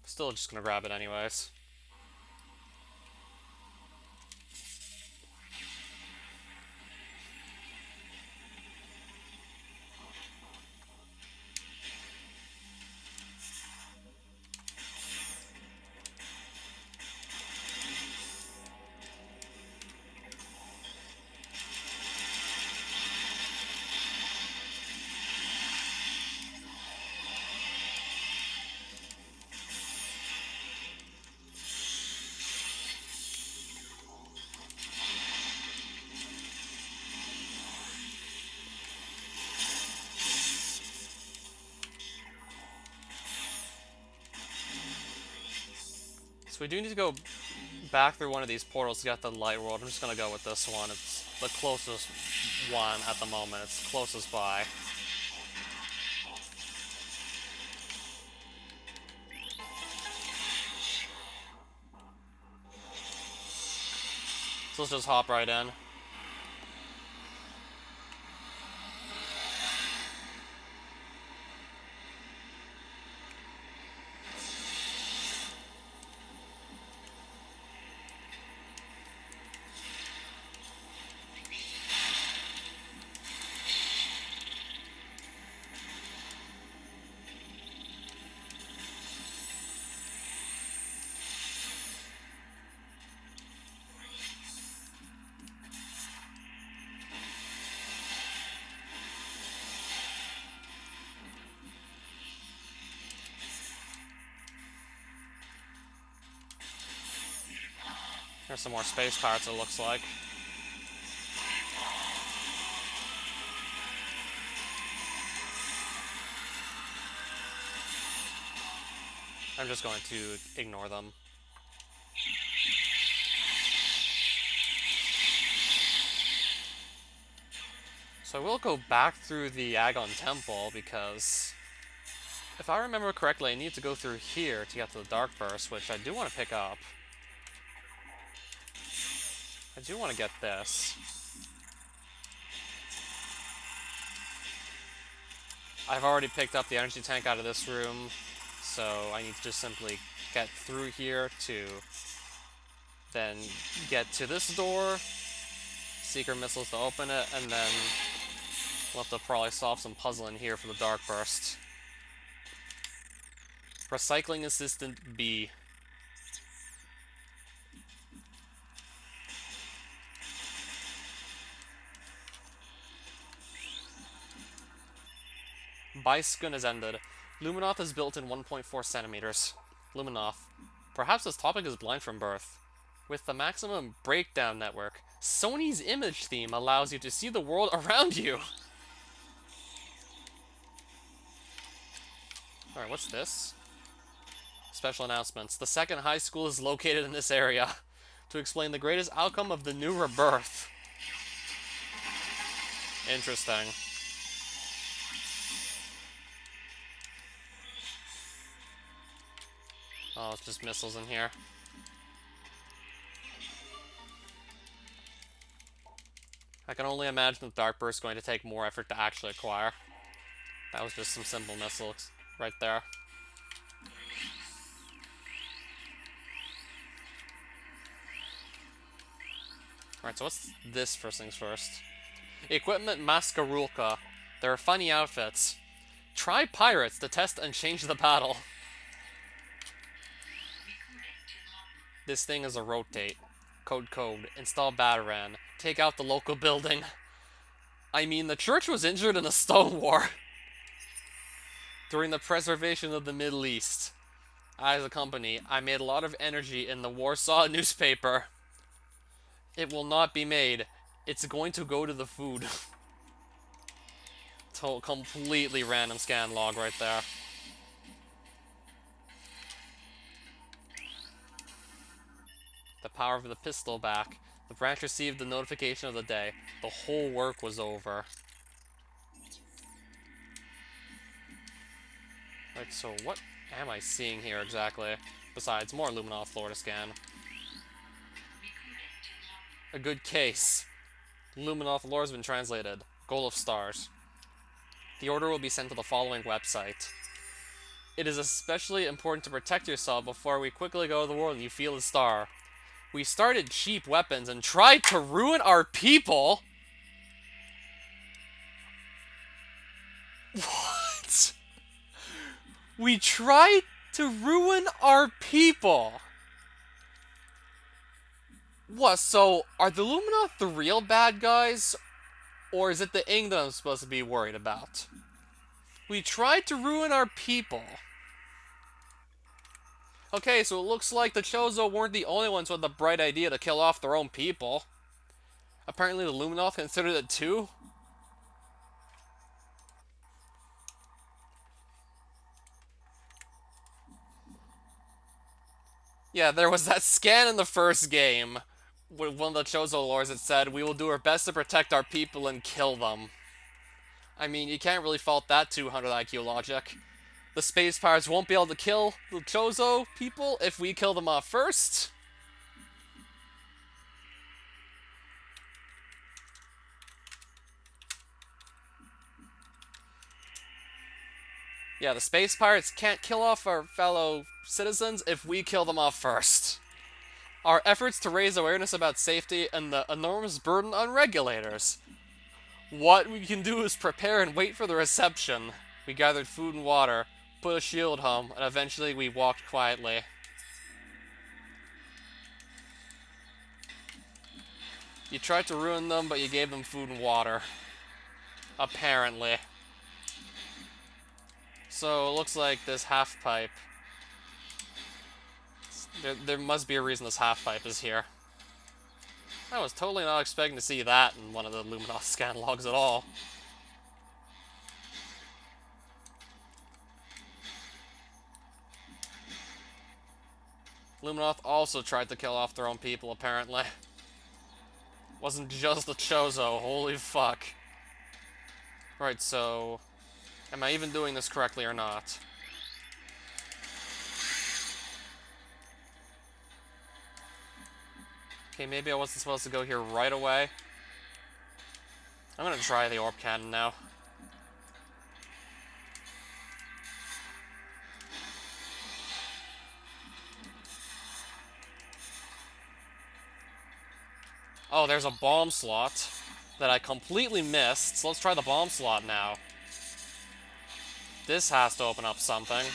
Still just gonna grab it anyways. So we do need to go back through one of these portals to get the light world. I'm just gonna go with this one. It's the closest one at the moment. It's closest by. So let's just hop right in. There's some more space pirates, it looks like. I'm just going to ignore them. So I will go back through the Agon Temple, because if I remember correctly, I need to go through here to get to the Dark Burst, which I do want to pick up. I do want to get this. I've already picked up the energy tank out of this room, so I need to just simply get through here to then get to this door, Seeker missiles to open it, and then we'll have to probably solve some puzzle in here for the Dark Burst. Recycling Assistant B. Baiskun has ended. Luminoth is built in 1.4 centimeters. Luminoth. Perhaps this topic is blind from birth. With the maximum breakdown network, Sony's image theme allows you to see the world around you. Alright, what's this? Special announcements. The second high school is located in this area to explain the greatest outcome of the new rebirth. Interesting. Oh, it's just missiles in here. I can only imagine the Dark Burst is going to take more effort to actually acquire. That was just some simple missiles right there. Alright, so what's this first things first? Equipment Maskarulka. There are funny outfits. Try pirates to test and change the battle. This thing is a rotate. Code. Install Bataran. Take out the local building. I mean, the church was injured in a stone war during the preservation of the Middle East. As a company, I made a lot of energy in the Warsaw newspaper. It will not be made. It's going to go to the food. Completely random scan log right there. The power of the pistol back. The branch received the notification of the day. The whole work was over. Right, so what am I seeing here exactly? Besides, more Luminoth lore to scan. A good case. Luminoth lore has been translated. Goal of stars. The order will be sent to the following website. It is especially important to protect yourself before we quickly go to the world and you feel a star. We started cheap weapons and tried to ruin our people? What? We tried to ruin our people? What, so are the Luminoth the real bad guys? Or is it the Ing that I'm supposed to be worried about? We tried to ruin our people. Okay, so it looks like the Chozo weren't the only ones with the bright idea to kill off their own people. Apparently the Luminoth considered it too? Yeah, there was that scan in the first game with one of the Chozo lords that said, "We will do our best to protect our people and kill them." I mean, you can't really fault that 200 IQ logic. The space pirates won't be able to kill the Chozo people if we kill them off first. Yeah, the space pirates can't kill off our fellow citizens if we kill them off first. Our efforts to raise awareness about safety and the enormous burden on regulators. What we can do is prepare and wait for the reception. We gathered food and water, put a shield home, and eventually we walked quietly. You tried to ruin them, but you gave them food and water. Apparently. So, it looks like this half-pipe. There must be a reason this half-pipe is here. I was totally not expecting to see that in one of the Luminoth scan logs at all. Luminoth also tried to kill off their own people, apparently. Wasn't just the Chozo, holy fuck. Right, so... am I even doing this correctly or not? Okay, maybe I wasn't supposed to go here right away. I'm gonna try the orb cannon now. Oh, there's a bomb slot that I completely missed, so let's try the bomb slot now. This has to open up something.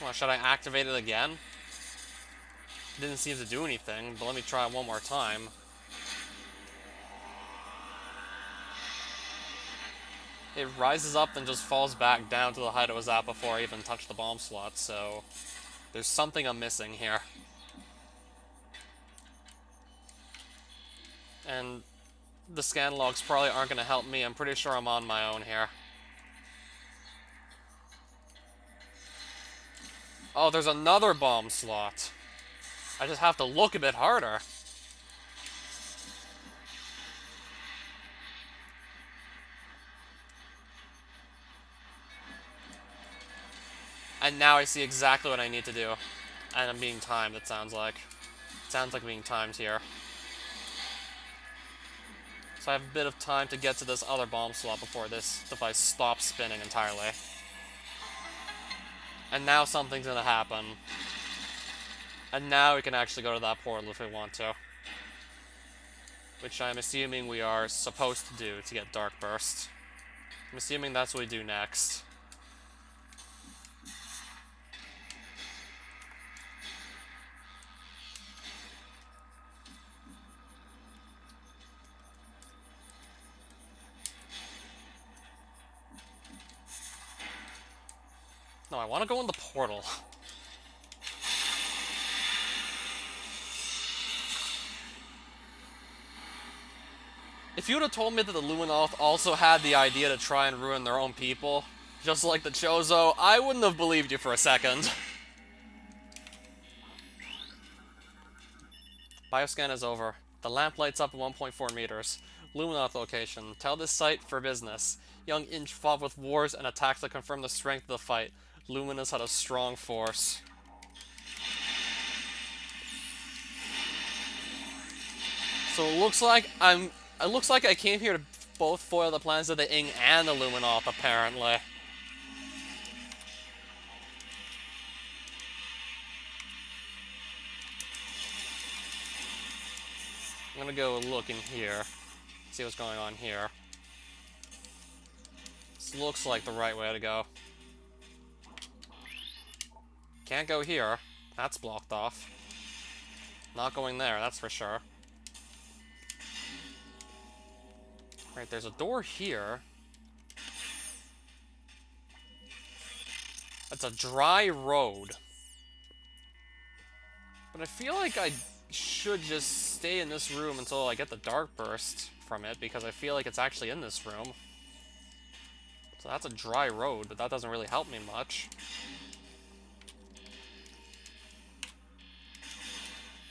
Well, should I activate it again? Didn't seem to do anything, but let me try it one more time. It rises up and just falls back down to the height it was at before I even touched the bomb slot, so... there's something I'm missing here. And the scan logs probably aren't going to help me. I'm pretty sure I'm on my own here. Oh, there's another bomb slot. I just have to look a bit harder. And now I see exactly what I need to do. And I'm being timed, it sounds like. It sounds like being timed here. So I have a bit of time to get to this other bomb slot before this device stops spinning entirely. And now something's gonna happen. And now we can actually go to that portal if we want to. Which I'm assuming we are supposed to do to get Dark Burst. I'm assuming that's what we do next. No, I want to go in the portal. If you would have told me that the Luminoth also had the idea to try and ruin their own people, just like the Chozo, I wouldn't have believed you for a second. Bioscan is over. The lamp lights up at 1.4 meters. Luminoth location. Tell this site for business. Young Inch fought with wars and attacks that confirm the strength of the fight. Luminous had a strong force. So it looks like I came here to both foil the plans of the Ing and the Luminoth, apparently. I'm gonna go look in here. See what's going on here. This looks like the right way to go. Can't go here. That's blocked off. Not going there, that's for sure. Right, there's a door here. It's a dry road. But I feel like I should just stay in this room until I get the Dark Burst from it, because I feel like it's actually in this room. So that's a dry road, but that doesn't really help me much.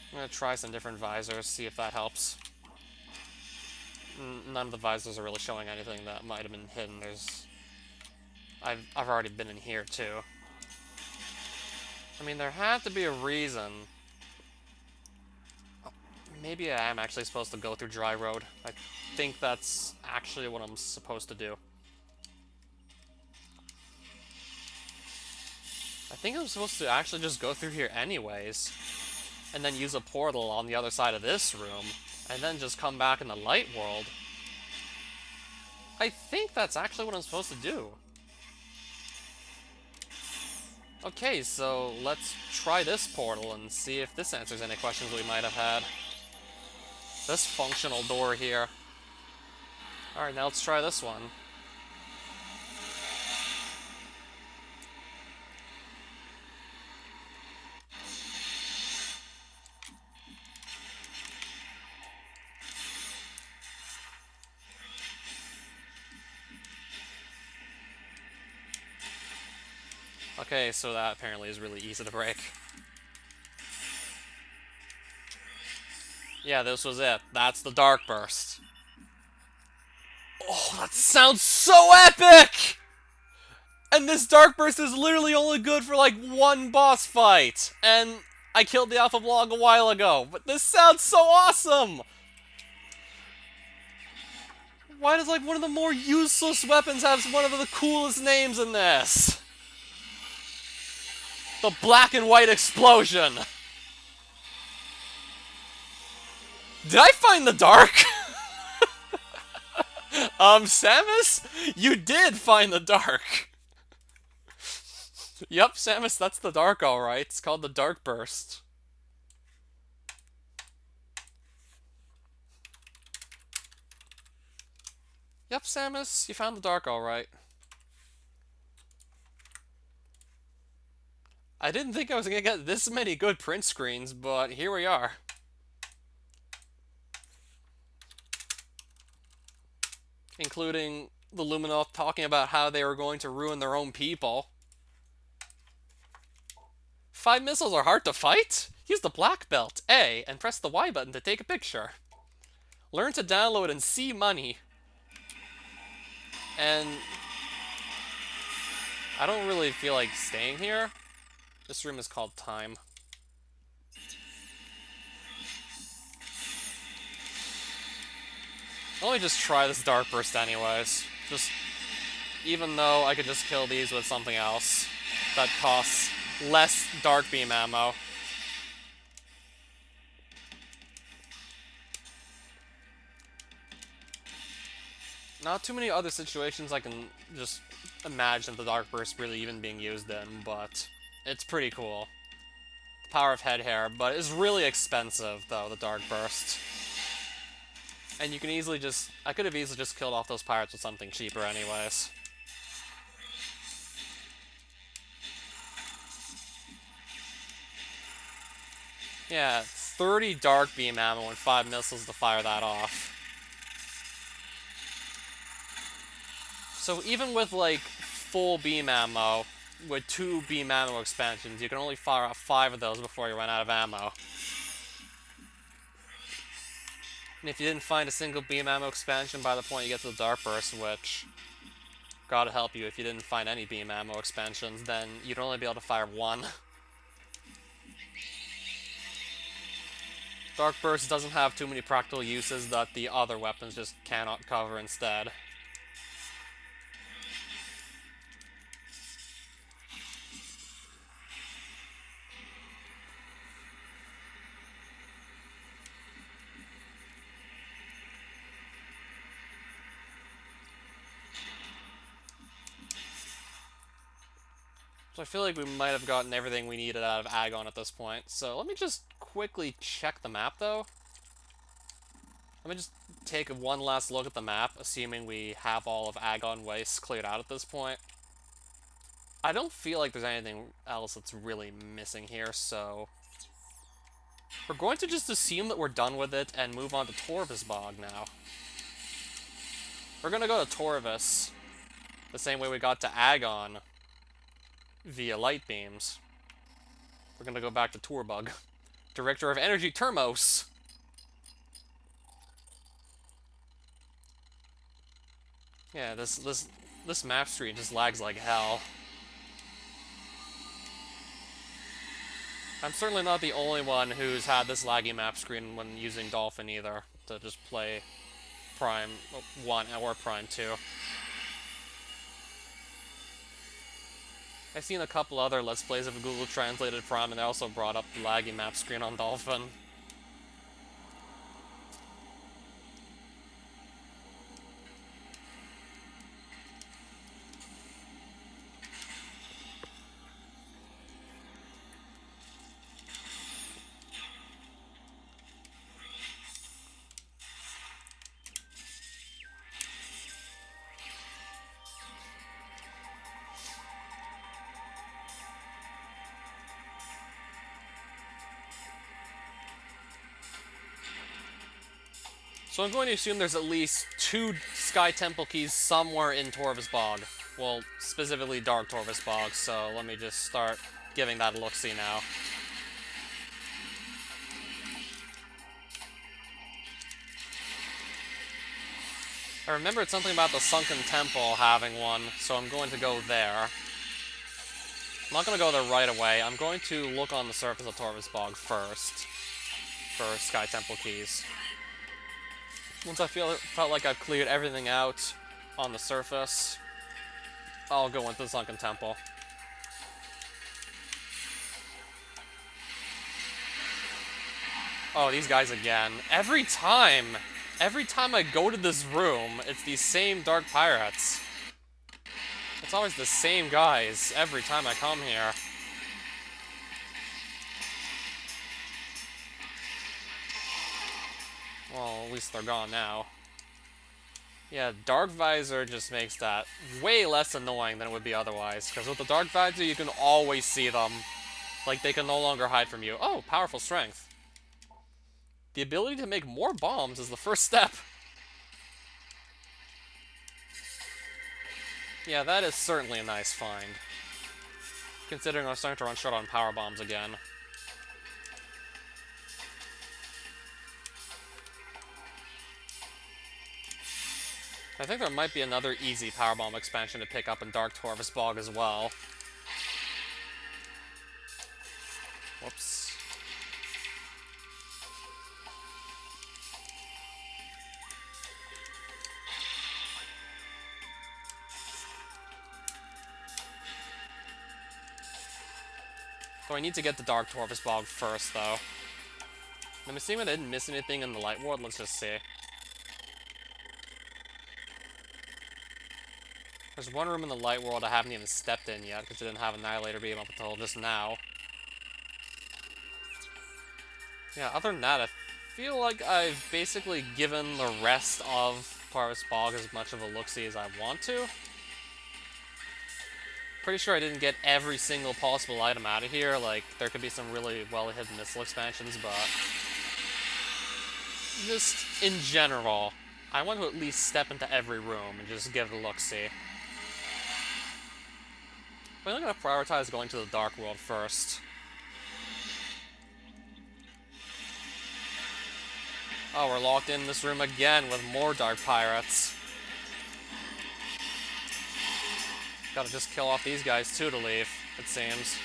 I'm gonna try some different visors, see if that helps. None of the visors are really showing anything that might have been hidden. I've already been in here, too. I mean, there had to be a reason. Maybe I am actually supposed to go through Dry Road. I think that's actually what I'm supposed to do. I think I'm supposed to actually just go through here anyways, and then use a portal on the other side of this room, and then just come back in the light world. I think that's actually what I'm supposed to do. Okay, so let's try this portal and see if this answers any questions we might have had. This functional door here. Alright, now let's try this one. Okay, so that apparently is really easy to break. Yeah, this was it. That's the Dark Burst. Oh, that sounds so epic! And this Dark Burst is literally only good for like one boss fight. And I killed the Alpha Blog a while ago, but this sounds so awesome! Why does like one of the more useless weapons have one of the coolest names in this? The Black and White Explosion! Did I find the dark? Samus? You did find the dark. Yep, Samus, that's the dark, alright. It's called the Dark Burst. Yep, Samus, you found the dark, alright. I didn't think I was gonna get this many good print screens, but here we are. Including the Luminoth talking about how they were going to ruin their own people. 5 missiles are hard to fight? Use the black belt, A, and press the Y button to take a picture. Learn to download and see money. And I don't really feel like staying here. This room is called Time. Let me just try this Dark Burst anyways. Even though I could just kill these with something else that costs less Dark Beam ammo. Not too many other situations I can just imagine the Dark Burst really even being used in, but it's pretty cool. The power of head hair, but it's really expensive, though, the Dark Burst. And you can easily just... I could have easily just killed off those pirates with something cheaper anyways. Yeah, 30 Dark Beam ammo and 5 missiles to fire that off. So even with, like, full beam ammo, with 2 beam ammo expansions, you can only fire off 5 of those before you run out of ammo. And if you didn't find a single beam ammo expansion by the point you get to the Dark Burst, which, God help you, if you didn't find any beam ammo expansions, then you'd only be able to fire 1. Dark Burst doesn't have too many practical uses that the other weapons just cannot cover instead. So I feel like we might have gotten everything we needed out of Agon at this point. So let me just quickly check the map, though. Let me just take one last look at the map, assuming we have all of Agon Waste cleared out at this point. I don't feel like there's anything else that's really missing here, so... We're going to just assume that we're done with it and move on to Torvus Bog now. We're gonna go to Torvus the same way we got to Agon via light beams. We're gonna go back to Torbug. Director of Energy Termos! Yeah, this map screen just lags like hell. I'm certainly not the only one who's had this laggy map screen when using Dolphin either, to just play Prime 1 or Prime 2. I've seen a couple other Let's Plays of Google Translated Prime, and they also brought up the laggy map screen on Dolphin. So I'm going to assume there's at least 2 Sky Temple keys somewhere in Torvus Bog. Well, specifically Dark Torvus Bog, so let me just start giving that a look-see now. I remembered something about the Sunken Temple having one, so I'm going to go there. I'm not going to go there right away. I'm going to look on the surface of Torvus Bog first for Sky Temple keys. Once I felt like I've cleared everything out on the surface, I'll go into the Sunken Temple. Oh, these guys again. Every time I go to this room, it's these same Dark Pirates. It's always the same guys every time I come here. Well, at least they're gone now. Yeah, Dark Visor just makes that way less annoying than it would be otherwise, because with the Dark Visor, you can always see them. Like, they can no longer hide from you. Oh, powerful strength. The ability to make more bombs is the first step. Yeah, that is certainly a nice find. Considering I'm starting to run short on power bombs again. I think there might be another easy powerbomb expansion to pick up in Dark Torvus Bog as well. Whoops. So I need to get to Dark Torvus Bog first, though. I'm assuming I didn't miss anything in the Light World. Let's just see. There's one room in the Light World I haven't even stepped in yet, because it didn't have Annihilator Beam up until just now. Yeah, other than that, I feel like I've basically given the rest of Torvus Bog as much of a look-see as I want to. Pretty sure I didn't get every single possible item out of here. Like, there could be some really well-hidden missile expansions, but just in general, I want to at least step into every room and just give it a look-see. But I'm going to prioritize going to the Dark World first. Oh, we're locked in this room again with more Dark Pirates. Gotta just kill off these guys too to leave, it seems.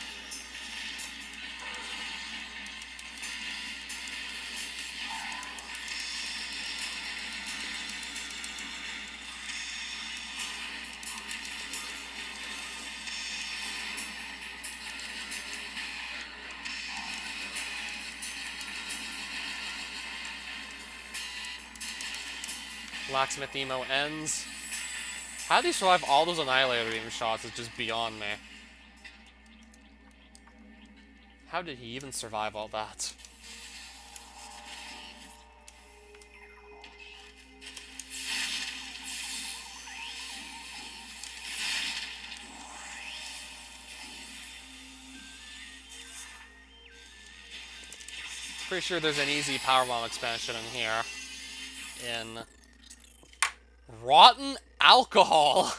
Blacksmith Emo ends. How did he survive all those Annihilator Beam shots is just beyond me. How did he even survive all that? Pretty sure there's an easy power bomb expansion in here. In rotten alcohol.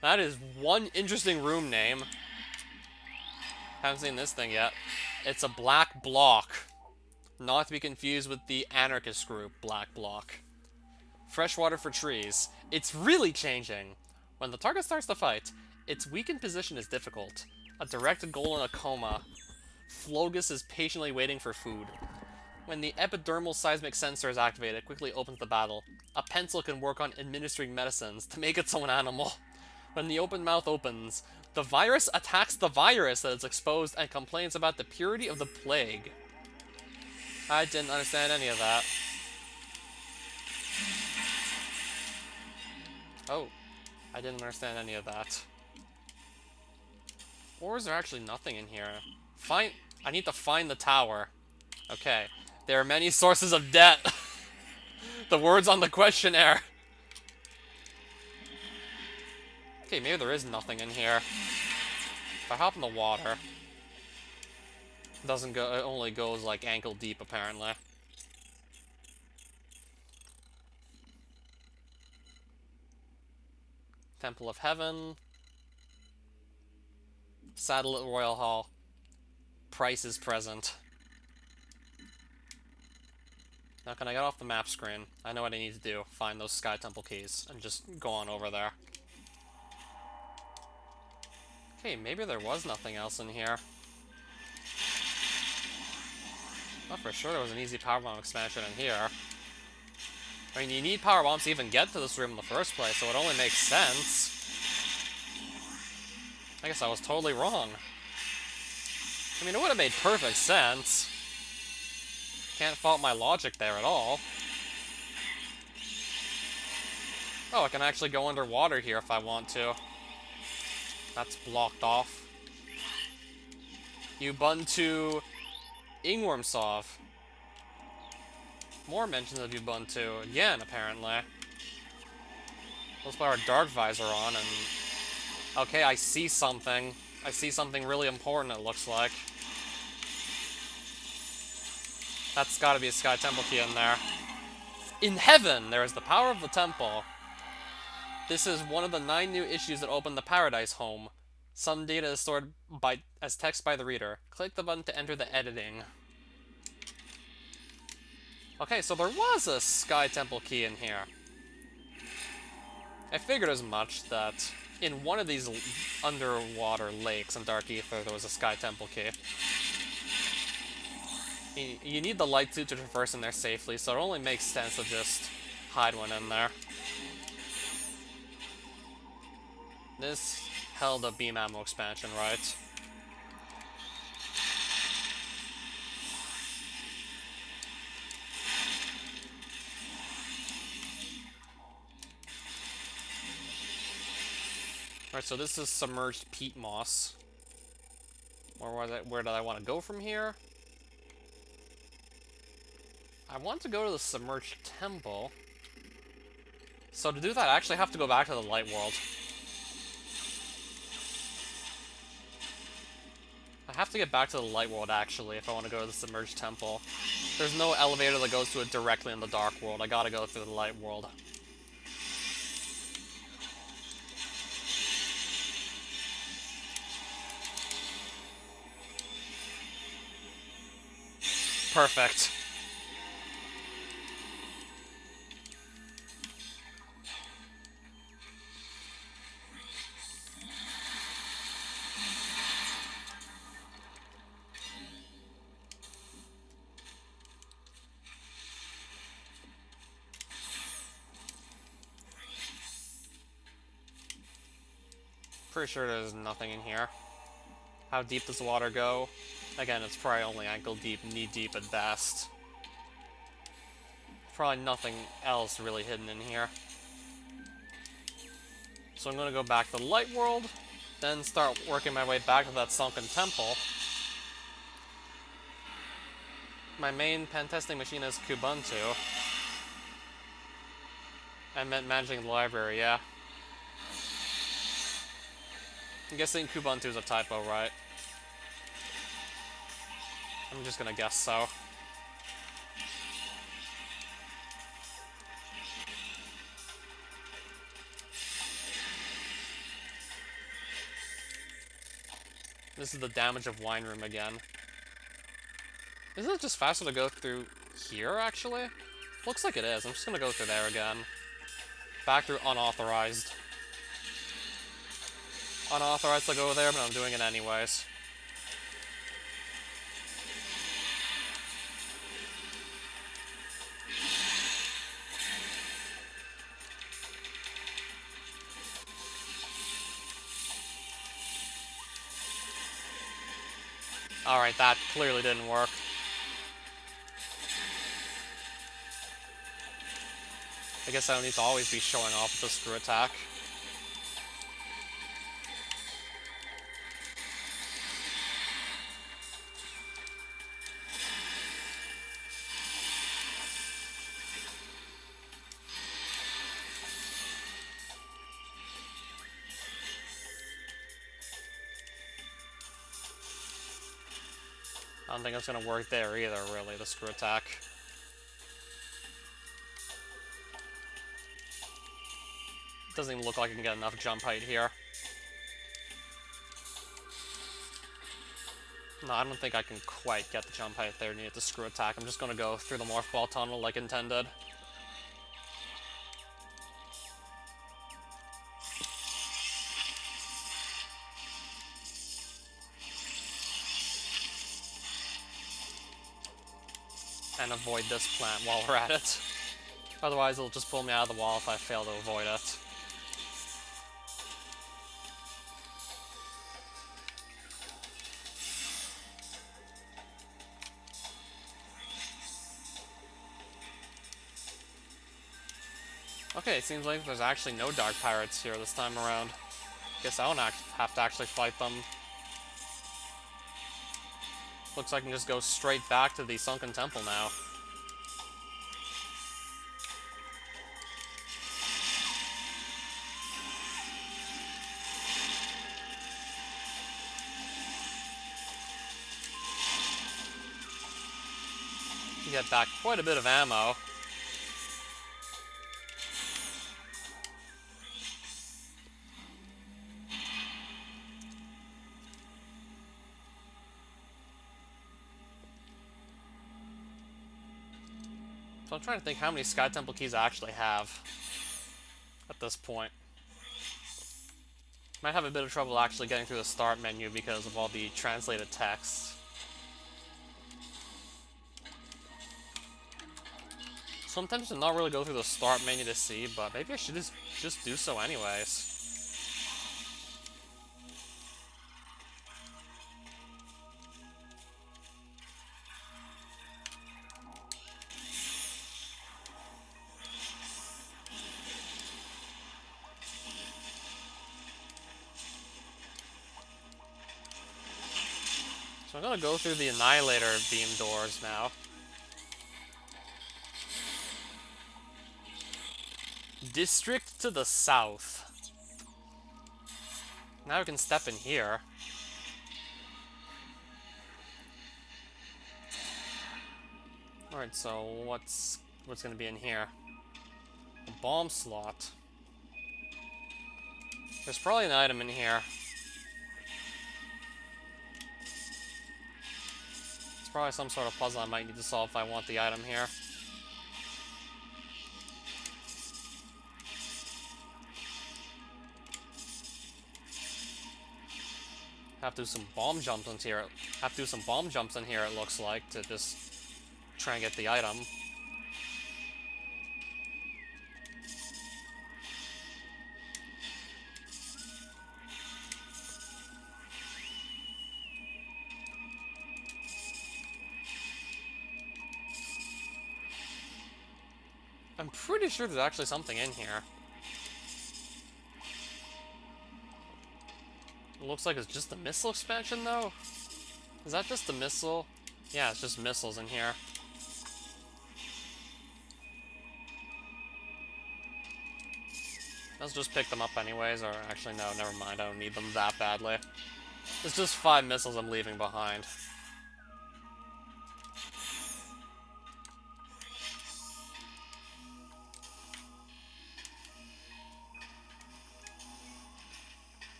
That is one interesting room name. Haven't seen this thing yet. It's a black block. Not to be confused with the anarchist group, Black Bloc. Fresh water for trees. It's really changing. When the target starts to fight, its weakened position is difficult. A directed goal in a coma. Flogus is patiently waiting for food. When the epidermal seismic sensor is activated, it quickly opens the battle. A pencil can work on administering medicines to make its own animal. When the open mouth opens, the virus attacks the virus that is exposed and complains about the purity of the plague. I didn't understand any of that. Oh, I didn't understand any of that. Or is there actually nothing in here? I need to find the tower. Okay. There are many sources of debt. The words on the questionnaire. Okay, maybe there is nothing in here. If I hop in the water, it only goes like ankle deep apparently. Temple of Heaven. Satellite Royal Hall. Price is present. Now can I get off the map screen? I know what I need to do. Find those Sky Temple keys and just go on over there. Okay, maybe there was nothing else in here. Not for sure there was an easy power bomb expansion in here. I mean, you need power bombs to even get to this room in the first place, so it only makes sense. I guess I was totally wrong. I mean, it would have made perfect sense. Can't fault my logic there at all. Oh, I can actually go underwater here if I want to. That's blocked off. Ubuntu Ingwormsov. More mentions of Ubuntu. Again, apparently. Let's put our dark visor on and... Okay, I see something. I see something really important, it looks like. That's gotta be a Sky Temple key in there. In heaven, there is the power of the temple. This is one of the 9 new issues that open the Paradise Home. Some data is stored as text by the reader. Click the button to enter the editing. Okay, so there was a Sky Temple key in here. I figured as much that in one of these underwater lakes in Dark Aether there was a Sky Temple key. You need the light suit to traverse in there safely, so it only makes sense to just hide one in there. This held a beam ammo expansion, right? Alright, so this is submerged peat moss. Where did I want to go from here? I want to go to the submerged temple. So to do that, I actually have to go back to the light world. I have to get back to the light world, actually, if I want to go to the submerged temple. There's no elevator that goes to it directly in the dark world. I gotta go through the light world. Perfect. Pretty sure there's nothing in here. How deep does the water go? Again, it's probably only ankle deep, knee deep at best. Probably nothing else really hidden in here. So I'm gonna go back to the light world, then start working my way back to that sunken temple. My main pen testing machine is Kubuntu. I meant managing the library, yeah. I'm guessing Kubuntu is a typo, right? I'm just gonna guess so. This is the damage of Wine Room again. Isn't it just faster to go through here, actually? Looks like it is. I'm just gonna go through there again. Back through unauthorized. Unauthorized to go there, but I'm doing it anyways. Alright, that clearly didn't work. I guess I don't need to always be showing off with the screw attack. I don't think it's gonna work there either, really, the screw attack. Doesn't even look like I can get enough jump height here. No, I don't think I can quite get the jump height there near the screw attack. I'm just gonna go through the Morph Ball tunnel like intended. And avoid this plant while we're at it. Otherwise, it'll just pull me out of the wall if I fail to avoid it. Okay, it seems like there's actually no Dark Pirates here this time around. Guess I don't have to actually fight them. Looks like I can just go straight back to the Sunken Temple now. Get back quite a bit of ammo. So I'm trying to think how many Sky Temple keys I actually have at this point. Might have a bit of trouble actually getting through the start menu because of all the translated text. Sometimes to not really go through the start menu to see, but maybe I should just do so anyways. So I'm gonna go through the Annihilator beam doors now. District to the south. Now we can step in here. Alright, so what's gonna be in here? A bomb slot. There's probably an item in here. It's probably some sort of puzzle I might need to solve if I want the item here. Have to do some bomb jumps in here. Have to do some bomb jumps in here, it looks like, to just try and get the item. I'm pretty sure there's actually something in here. It looks like it's just the missile expansion, though? Is that just the missile? Yeah, it's just missiles in here. Let's just pick them up anyways, or actually no, never mind, I don't need them that badly. It's just 5 missiles I'm leaving behind.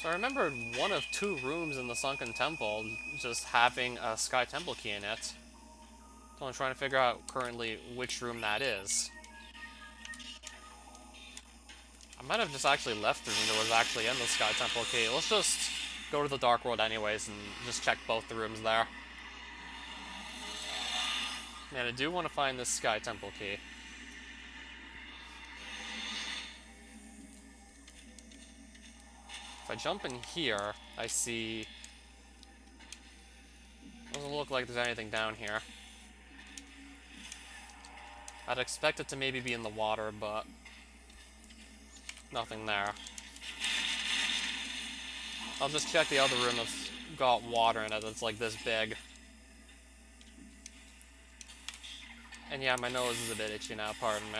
So I remembered one of two rooms in the Sunken Temple just having a Sky Temple key in it. So I'm trying to figure out currently which room that is. I might have just actually left the room that was actually in the Sky Temple key. Let's just go to the Dark World anyways and just check both the rooms there. Man, I do want to find this Sky Temple key. If I jump in here, I see... Doesn't look like there's anything down here. I'd expect it to maybe be in the water, but... nothing there. I'll just check the other room that's got water in it that's like this big. And yeah, my nose is a bit itchy now, pardon me.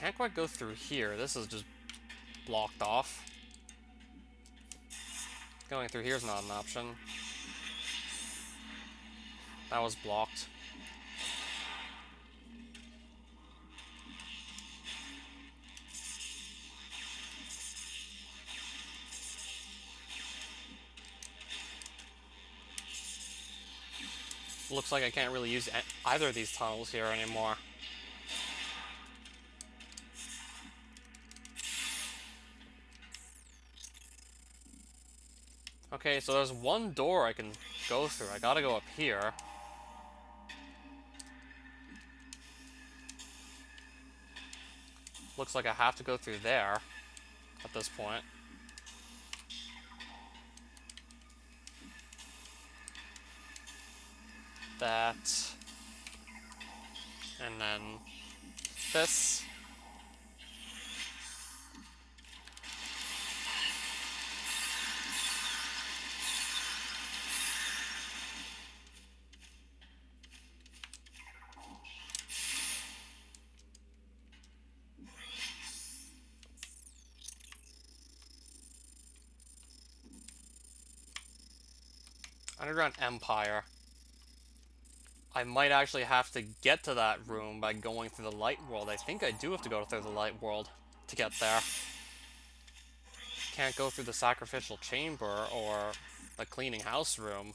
Can't quite go through here. This is just blocked off. Going through here is not an option. That was blocked. Looks like I can't really use either of these tunnels here anymore. Okay, so there's one door I can go through. I gotta go up here. Looks like I have to go through there at this point. That. And then this. Underground Empire. I might actually have to get to that room by going through the light world. I think I do have to go through the light world to get there. Can't go through the sacrificial chamber or the cleaning house room.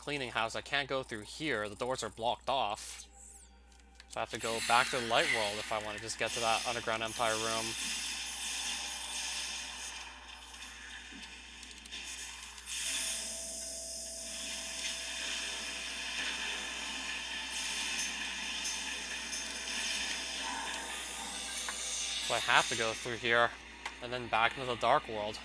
Cleaning house, I can't go through here. The doors are blocked off. So I have to go back to the light world if I want to just get to that Underground Empire room. So I have to go through here and then back into the Dark World.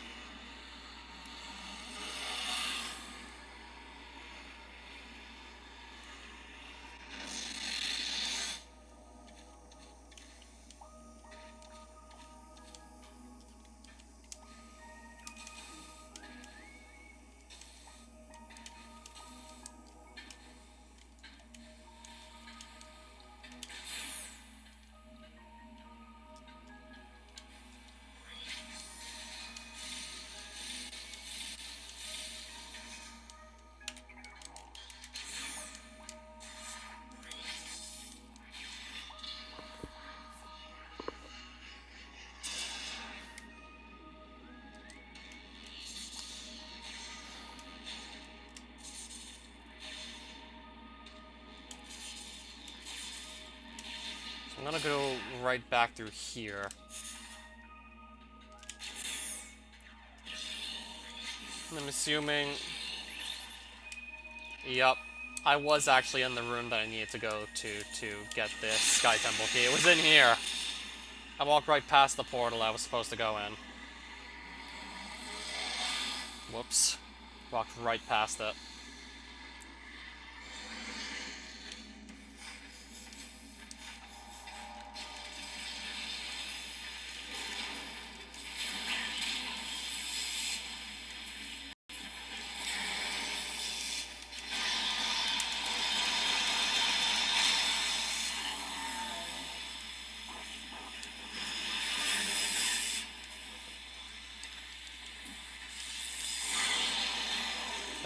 I'm gonna go right back through here. I'm assuming... Yup. I was actually in the room that I needed to go to get this Sky Temple key. It was in here. I walked right past the portal I was supposed to go in. Whoops. Walked right past it.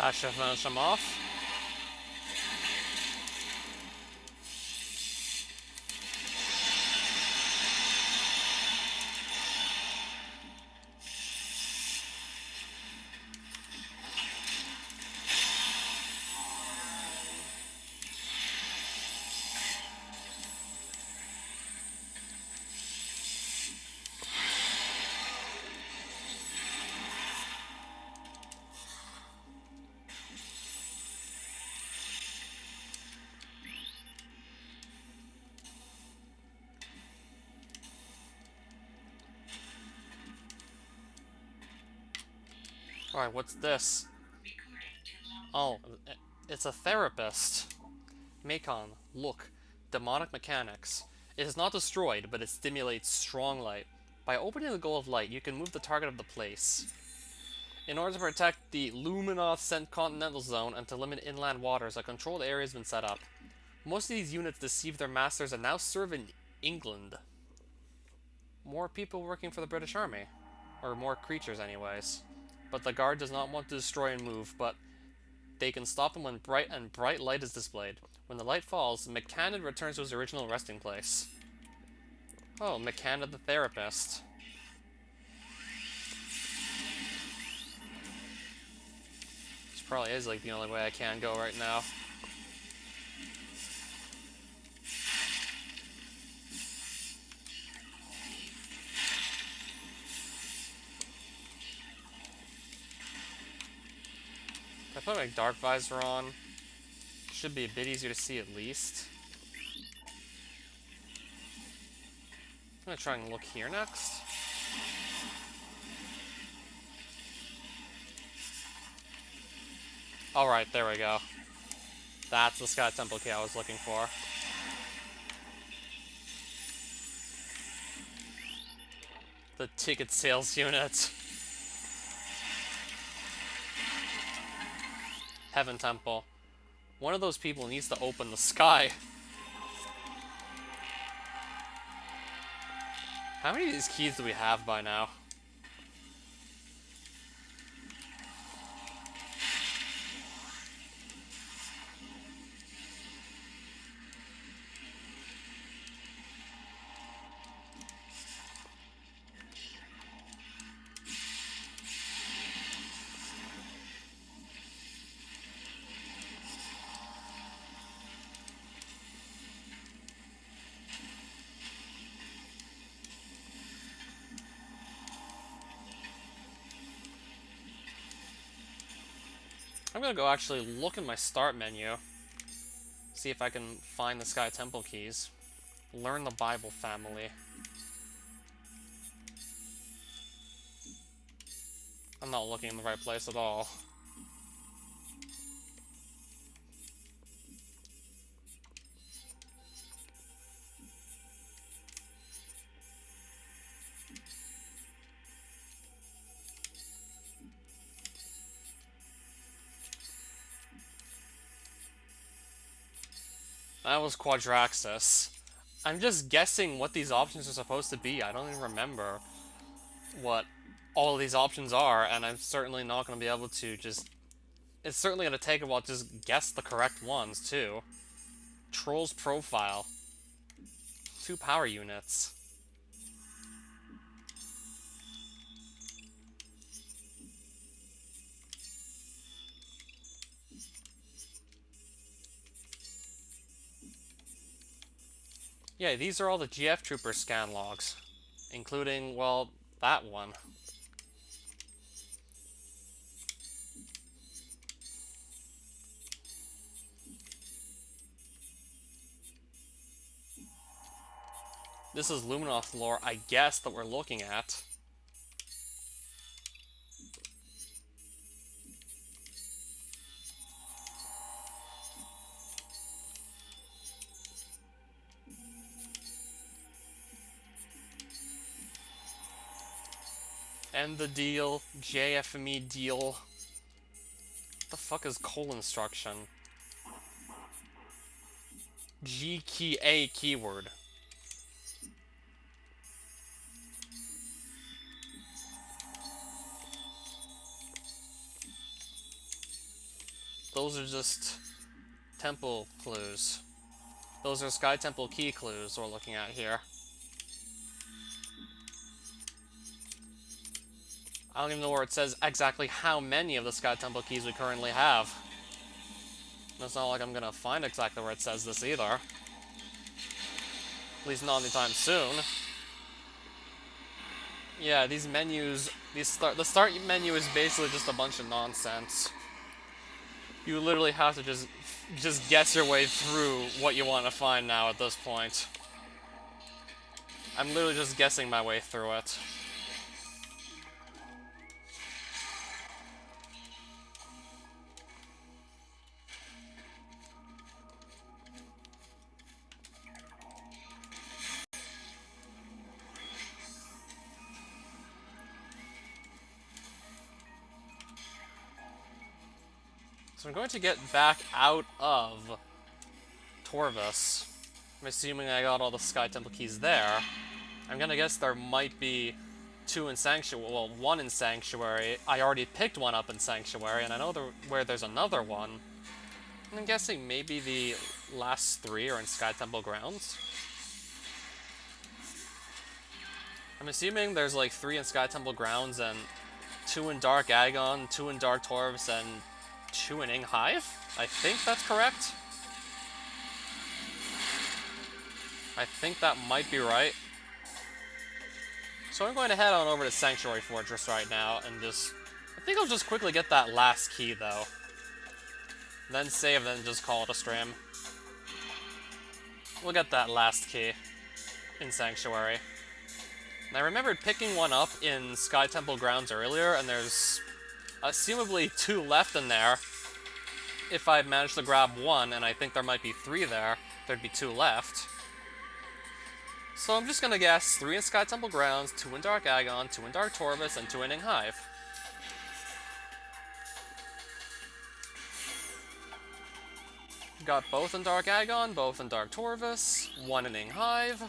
That should finish him off. Alright, what's this? Oh, it's a therapist. Macon, look. Demonic mechanics. It is not destroyed, but it stimulates strong light. By opening the goal of light, you can move the target of the place. In order to protect the Luminoth continental zone and to limit inland waters, a controlled area has been set up. Most of these units deceive their masters and now serve in England. More people working for the British Army. Or more creatures, anyways. But the guard does not want to destroy and move, but they can stop him when bright light is displayed. When the light falls, McCannon returns to his original resting place. Oh, McCannon the therapist. This probably is like the only way I can go right now. If I put my dark visor on, should be a bit easier to see at least. I'm gonna try and look here next. Alright, there we go. That's the Sky Temple key I was looking for. The ticket sales unit. Heaven Temple. One of those people needs to open the sky. How many of these keys do we have by now? I'm gonna go actually look in my start menu. See if I can find the Sky Temple keys. Learn the Bible family. I'm not looking in the right place at all. That was Quadraxis. I'm just guessing what these options are supposed to be. I don't even remember what all of these options are, and I'm certainly not going to be able to just... It's certainly going to take a while to just guess the correct ones, too. Troll's Profile. 2 power units. Yeah, these are all the GF Trooper scan logs. Including, well, that one. This is Luminoth lore, I guess, that we're looking at. End the deal. JFME deal. What the fuck is call instruction? G key A keyword. those are just temple clues. Those are Sky Temple key clues we're looking at here. I don't even know where it says exactly how many of the Sky Temple keys we currently have. And it's not like I'm gonna find exactly where it says this either. At least not anytime soon. Yeah, these menus, the start menu is basically just a bunch of nonsense. You literally have to just guess your way through what you want to find now at this point. I'm literally just guessing my way through it. So I'm going to get back out of Torvus. I'm assuming I got all the Sky Temple keys there. I'm gonna guess there might be two in Sanctuary. Well, one in Sanctuary. I already picked one up in Sanctuary, and I know where there's another one. I'm guessing maybe the last three are in Sky Temple grounds. I'm assuming there's like 3 in Sky Temple grounds and 2 in Dark Agon, 2 in Dark Torvus, and 2 in Hive? I think that's correct. I think that might be right. So I'm going to head on over to Sanctuary Fortress right now and I think I'll just quickly get that last key though. Then save, then just call it a stream. We'll get that last key in Sanctuary. And I remembered picking one up in Sky Temple grounds earlier, and there's assumably 2 left in there. If I managed to grab one, and I think there might be 3 there, there'd be 2 left. So I'm just gonna guess 3 in Sky Temple grounds, 2 in Dark Agon, 2 in Dark Torvus, and 2 in Hive. Got both in Dark Agon, both in Dark Torvus, 1 in Hive,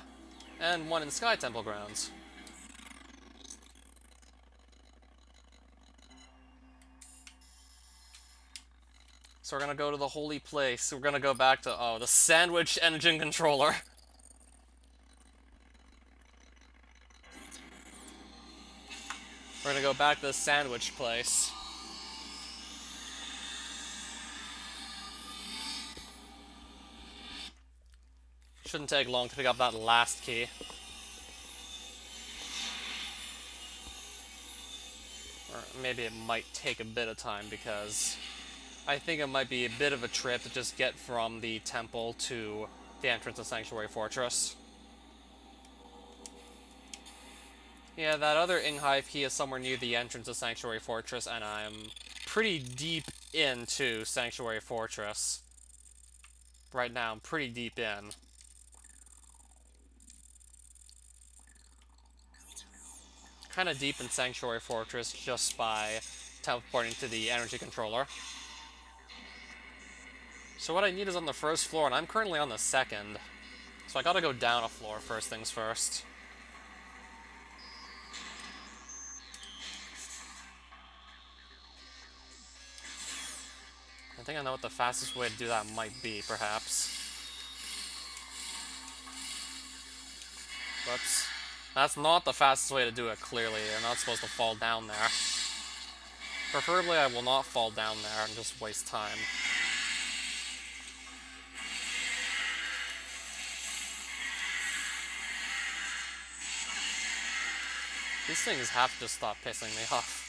and 1 in Sky Temple grounds. So we're gonna go to the holy place. We're gonna go back to, the Sandwich Engine Controller. We're gonna go back to the sandwich place. Shouldn't take long to pick up that last key. Or maybe it might take a bit of time because I think it might be a bit of a trip to just get from the temple to the entrance of Sanctuary Fortress. Yeah, that other Inghive key is somewhere near the entrance of Sanctuary Fortress, and I'm pretty deep into Sanctuary Fortress. Right now, I'm pretty deep in. Kind of deep in Sanctuary Fortress just by teleporting to the energy controller. So what I need is on the first floor, and I'm currently on the second. So I gotta go down a floor first things first. I think I know what the fastest way to do that might be, perhaps. Whoops. That's not the fastest way to do it, clearly. You're not supposed to fall down there. Preferably, I will not fall down there and just waste time. These things have to stop pissing me off.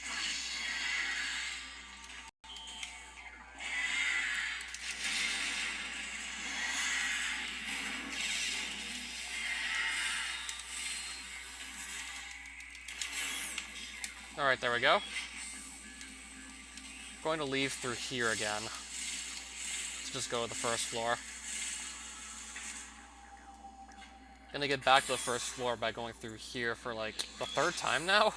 Alright, there we go. Going to leave through here again. Let's just go to the first floor. Gonna get back to the first floor by going through here for like the 3rd time now?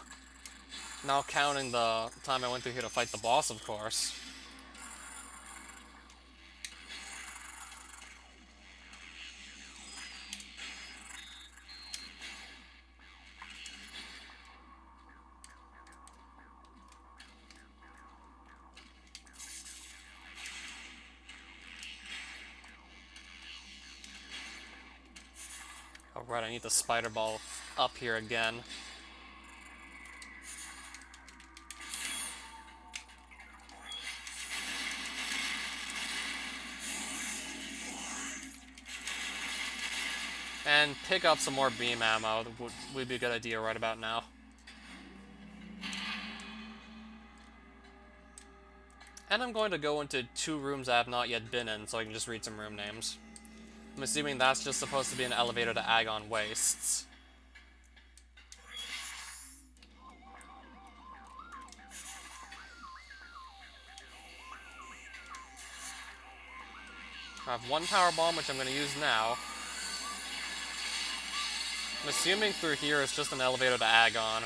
Not counting the time I went through here to fight the boss, of course. Oh, right, I need the spider ball up here again. And pick up some more beam ammo would be a good idea right about now. And I'm going to go into 2 rooms I have not yet been in, so I can just read some room names. I'm assuming that's just supposed to be an elevator to Agon Wastes. I have 1 power bomb, which I'm going to use now. I'm assuming through here is just an elevator to Agon.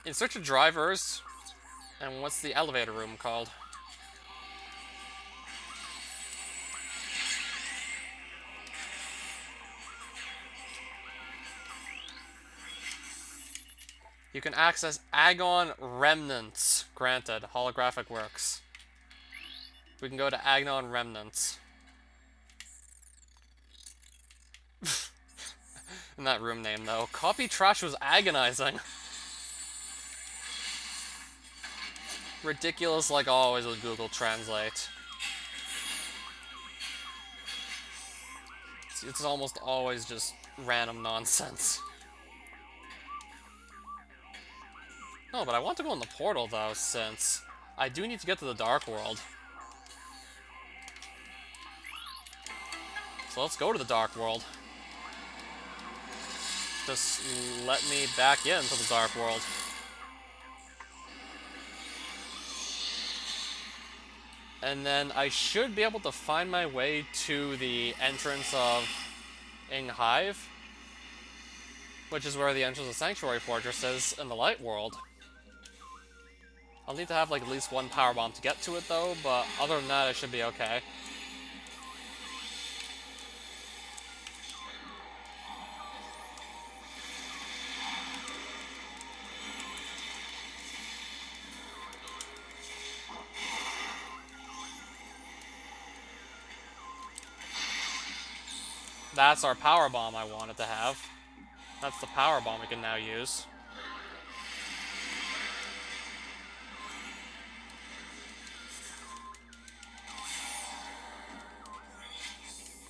In search of drivers. And what's the elevator room called? You can access Agon Remnants. Granted, holographic works. We can go to Agon Remnants. In that room name, though. Copy trash was agonizing. Ridiculous like always with Google Translate. It's almost always just random nonsense. No, but I want to go in the portal, though, since I do need to get to the Dark World. So let's go to the Dark World. Just let me back into the Dark World. And then I should be able to find my way to the entrance of Inghive, which is where the entrance of Sanctuary Fortress is in the Light World. I'll need to have like at least 1 power bomb to get to it though, but other than that I should be okay. That's our power bomb I wanted to have. That's the power bomb we can now use.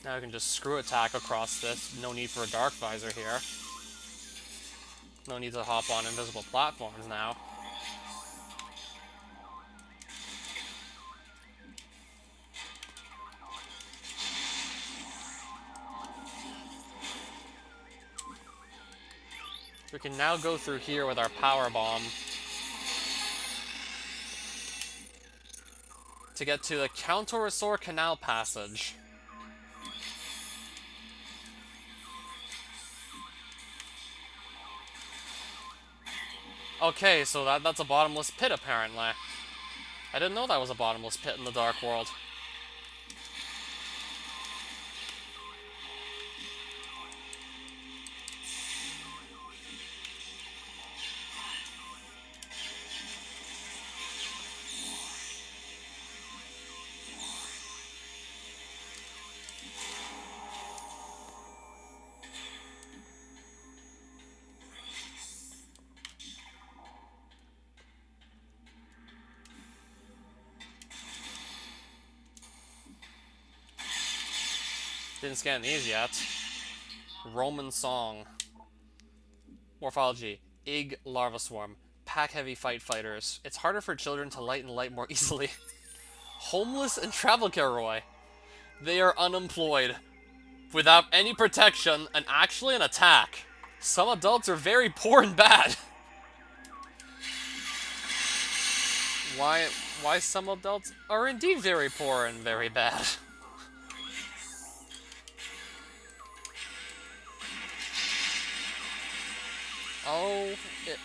Now we can just screw attack across this. No need for a Dark Visor here. No need to hop on invisible platforms now. We can now go through here with our power bomb to get to the Counter-Resor Canal Passage. Okay, so that's a bottomless pit, apparently. I didn't know that was a bottomless pit in the Dark World. Didn't scan these yet. Roman Song. Morphology. Ig Larva Swarm. Pack-heavy fight fighters. It's harder for children to light and light more easily. Homeless and travel Roy. They are unemployed. Without any protection, and actually an attack. Some adults are very poor and bad. Why some adults are indeed very poor and very bad. Oh,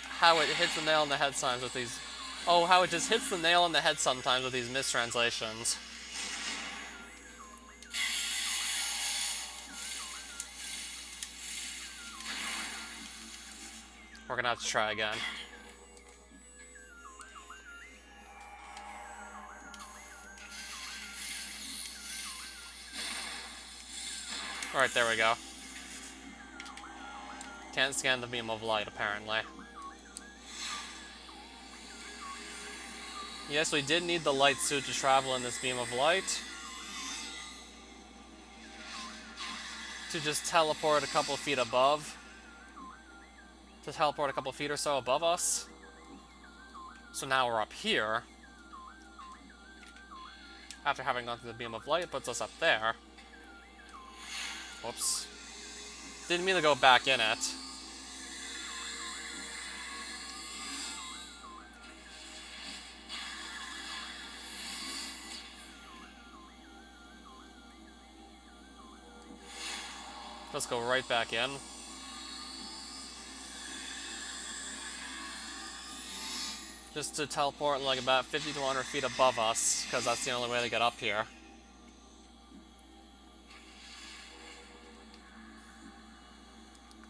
how it hits the nail on the head sometimes with these... Oh, how it just hits the nail on the head sometimes with these mistranslations. We're gonna have to try again. Alright, there we go. Can't scan the beam of light, apparently. Yes, we did need the light suit to travel in this beam of light. To just teleport a couple feet above. To teleport a couple feet or so above us. So now we're up here. After having gone through the beam of light, it puts us up there. Whoops. Didn't mean to go back in it. Let's go right back in. Just to teleport like about 50 to 100 feet above us, because that's the only way to get up here.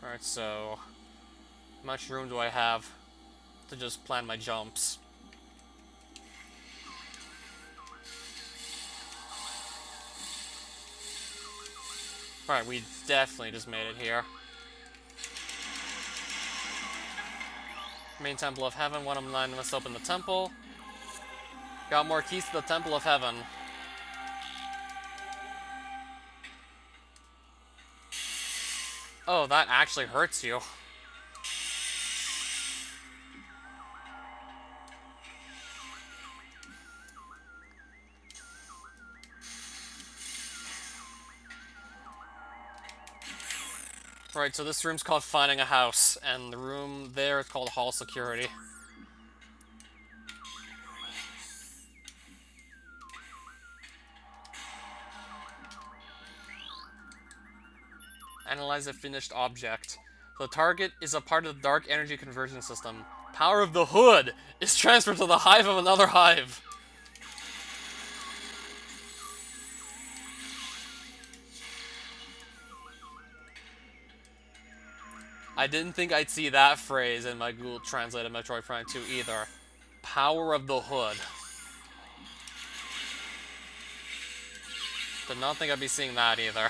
Alright, so how much room do I have to just plan my jumps? Alright, we definitely just made it here. Main Temple of Heaven, 1 of 9 must open the temple. Got more keys to the Temple of Heaven. Oh, that actually hurts you. Right, so this room's called Finding a House, and the room there is called Hall Security. Analyze a finished object. The target is a part of the dark energy conversion system. Power of the hood is transferred to the hive of another hive. I didn't think I'd see that phrase in my Google Translate of Metroid Prime 2 either. Power of the hood. Did not think I'd be seeing that either.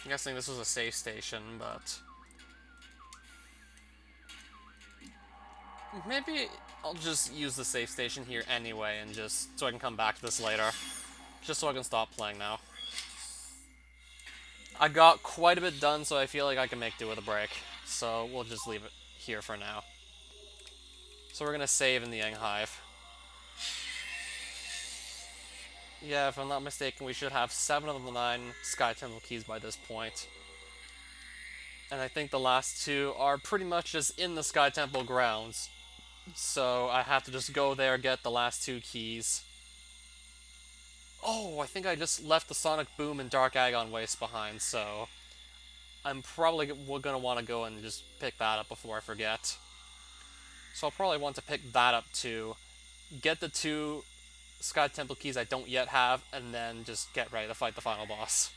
I'm guessing this was a safe station, but maybe I'll just use the safe station here anyway, and just so I can come back to this later. Just so I can stop playing now. I got quite a bit done, so I feel like I can make do with a break. So we'll just leave it here for now. So we're gonna save in the Yang Hive. Yeah, if I'm not mistaken, we should have 7 of the 9 Sky Temple keys by this point. And I think the last 2 are pretty much just in the Sky Temple grounds. So I have to just go there, get the last 2 keys. Oh, I think I just left the Sonic Boom and Dark Agon Waste behind, so I'm probably gonna want to go and just pick that up before I forget. So I'll probably want to pick that up too, get the 2 Sky Temple keys I don't yet have, and then just get ready to fight the final boss.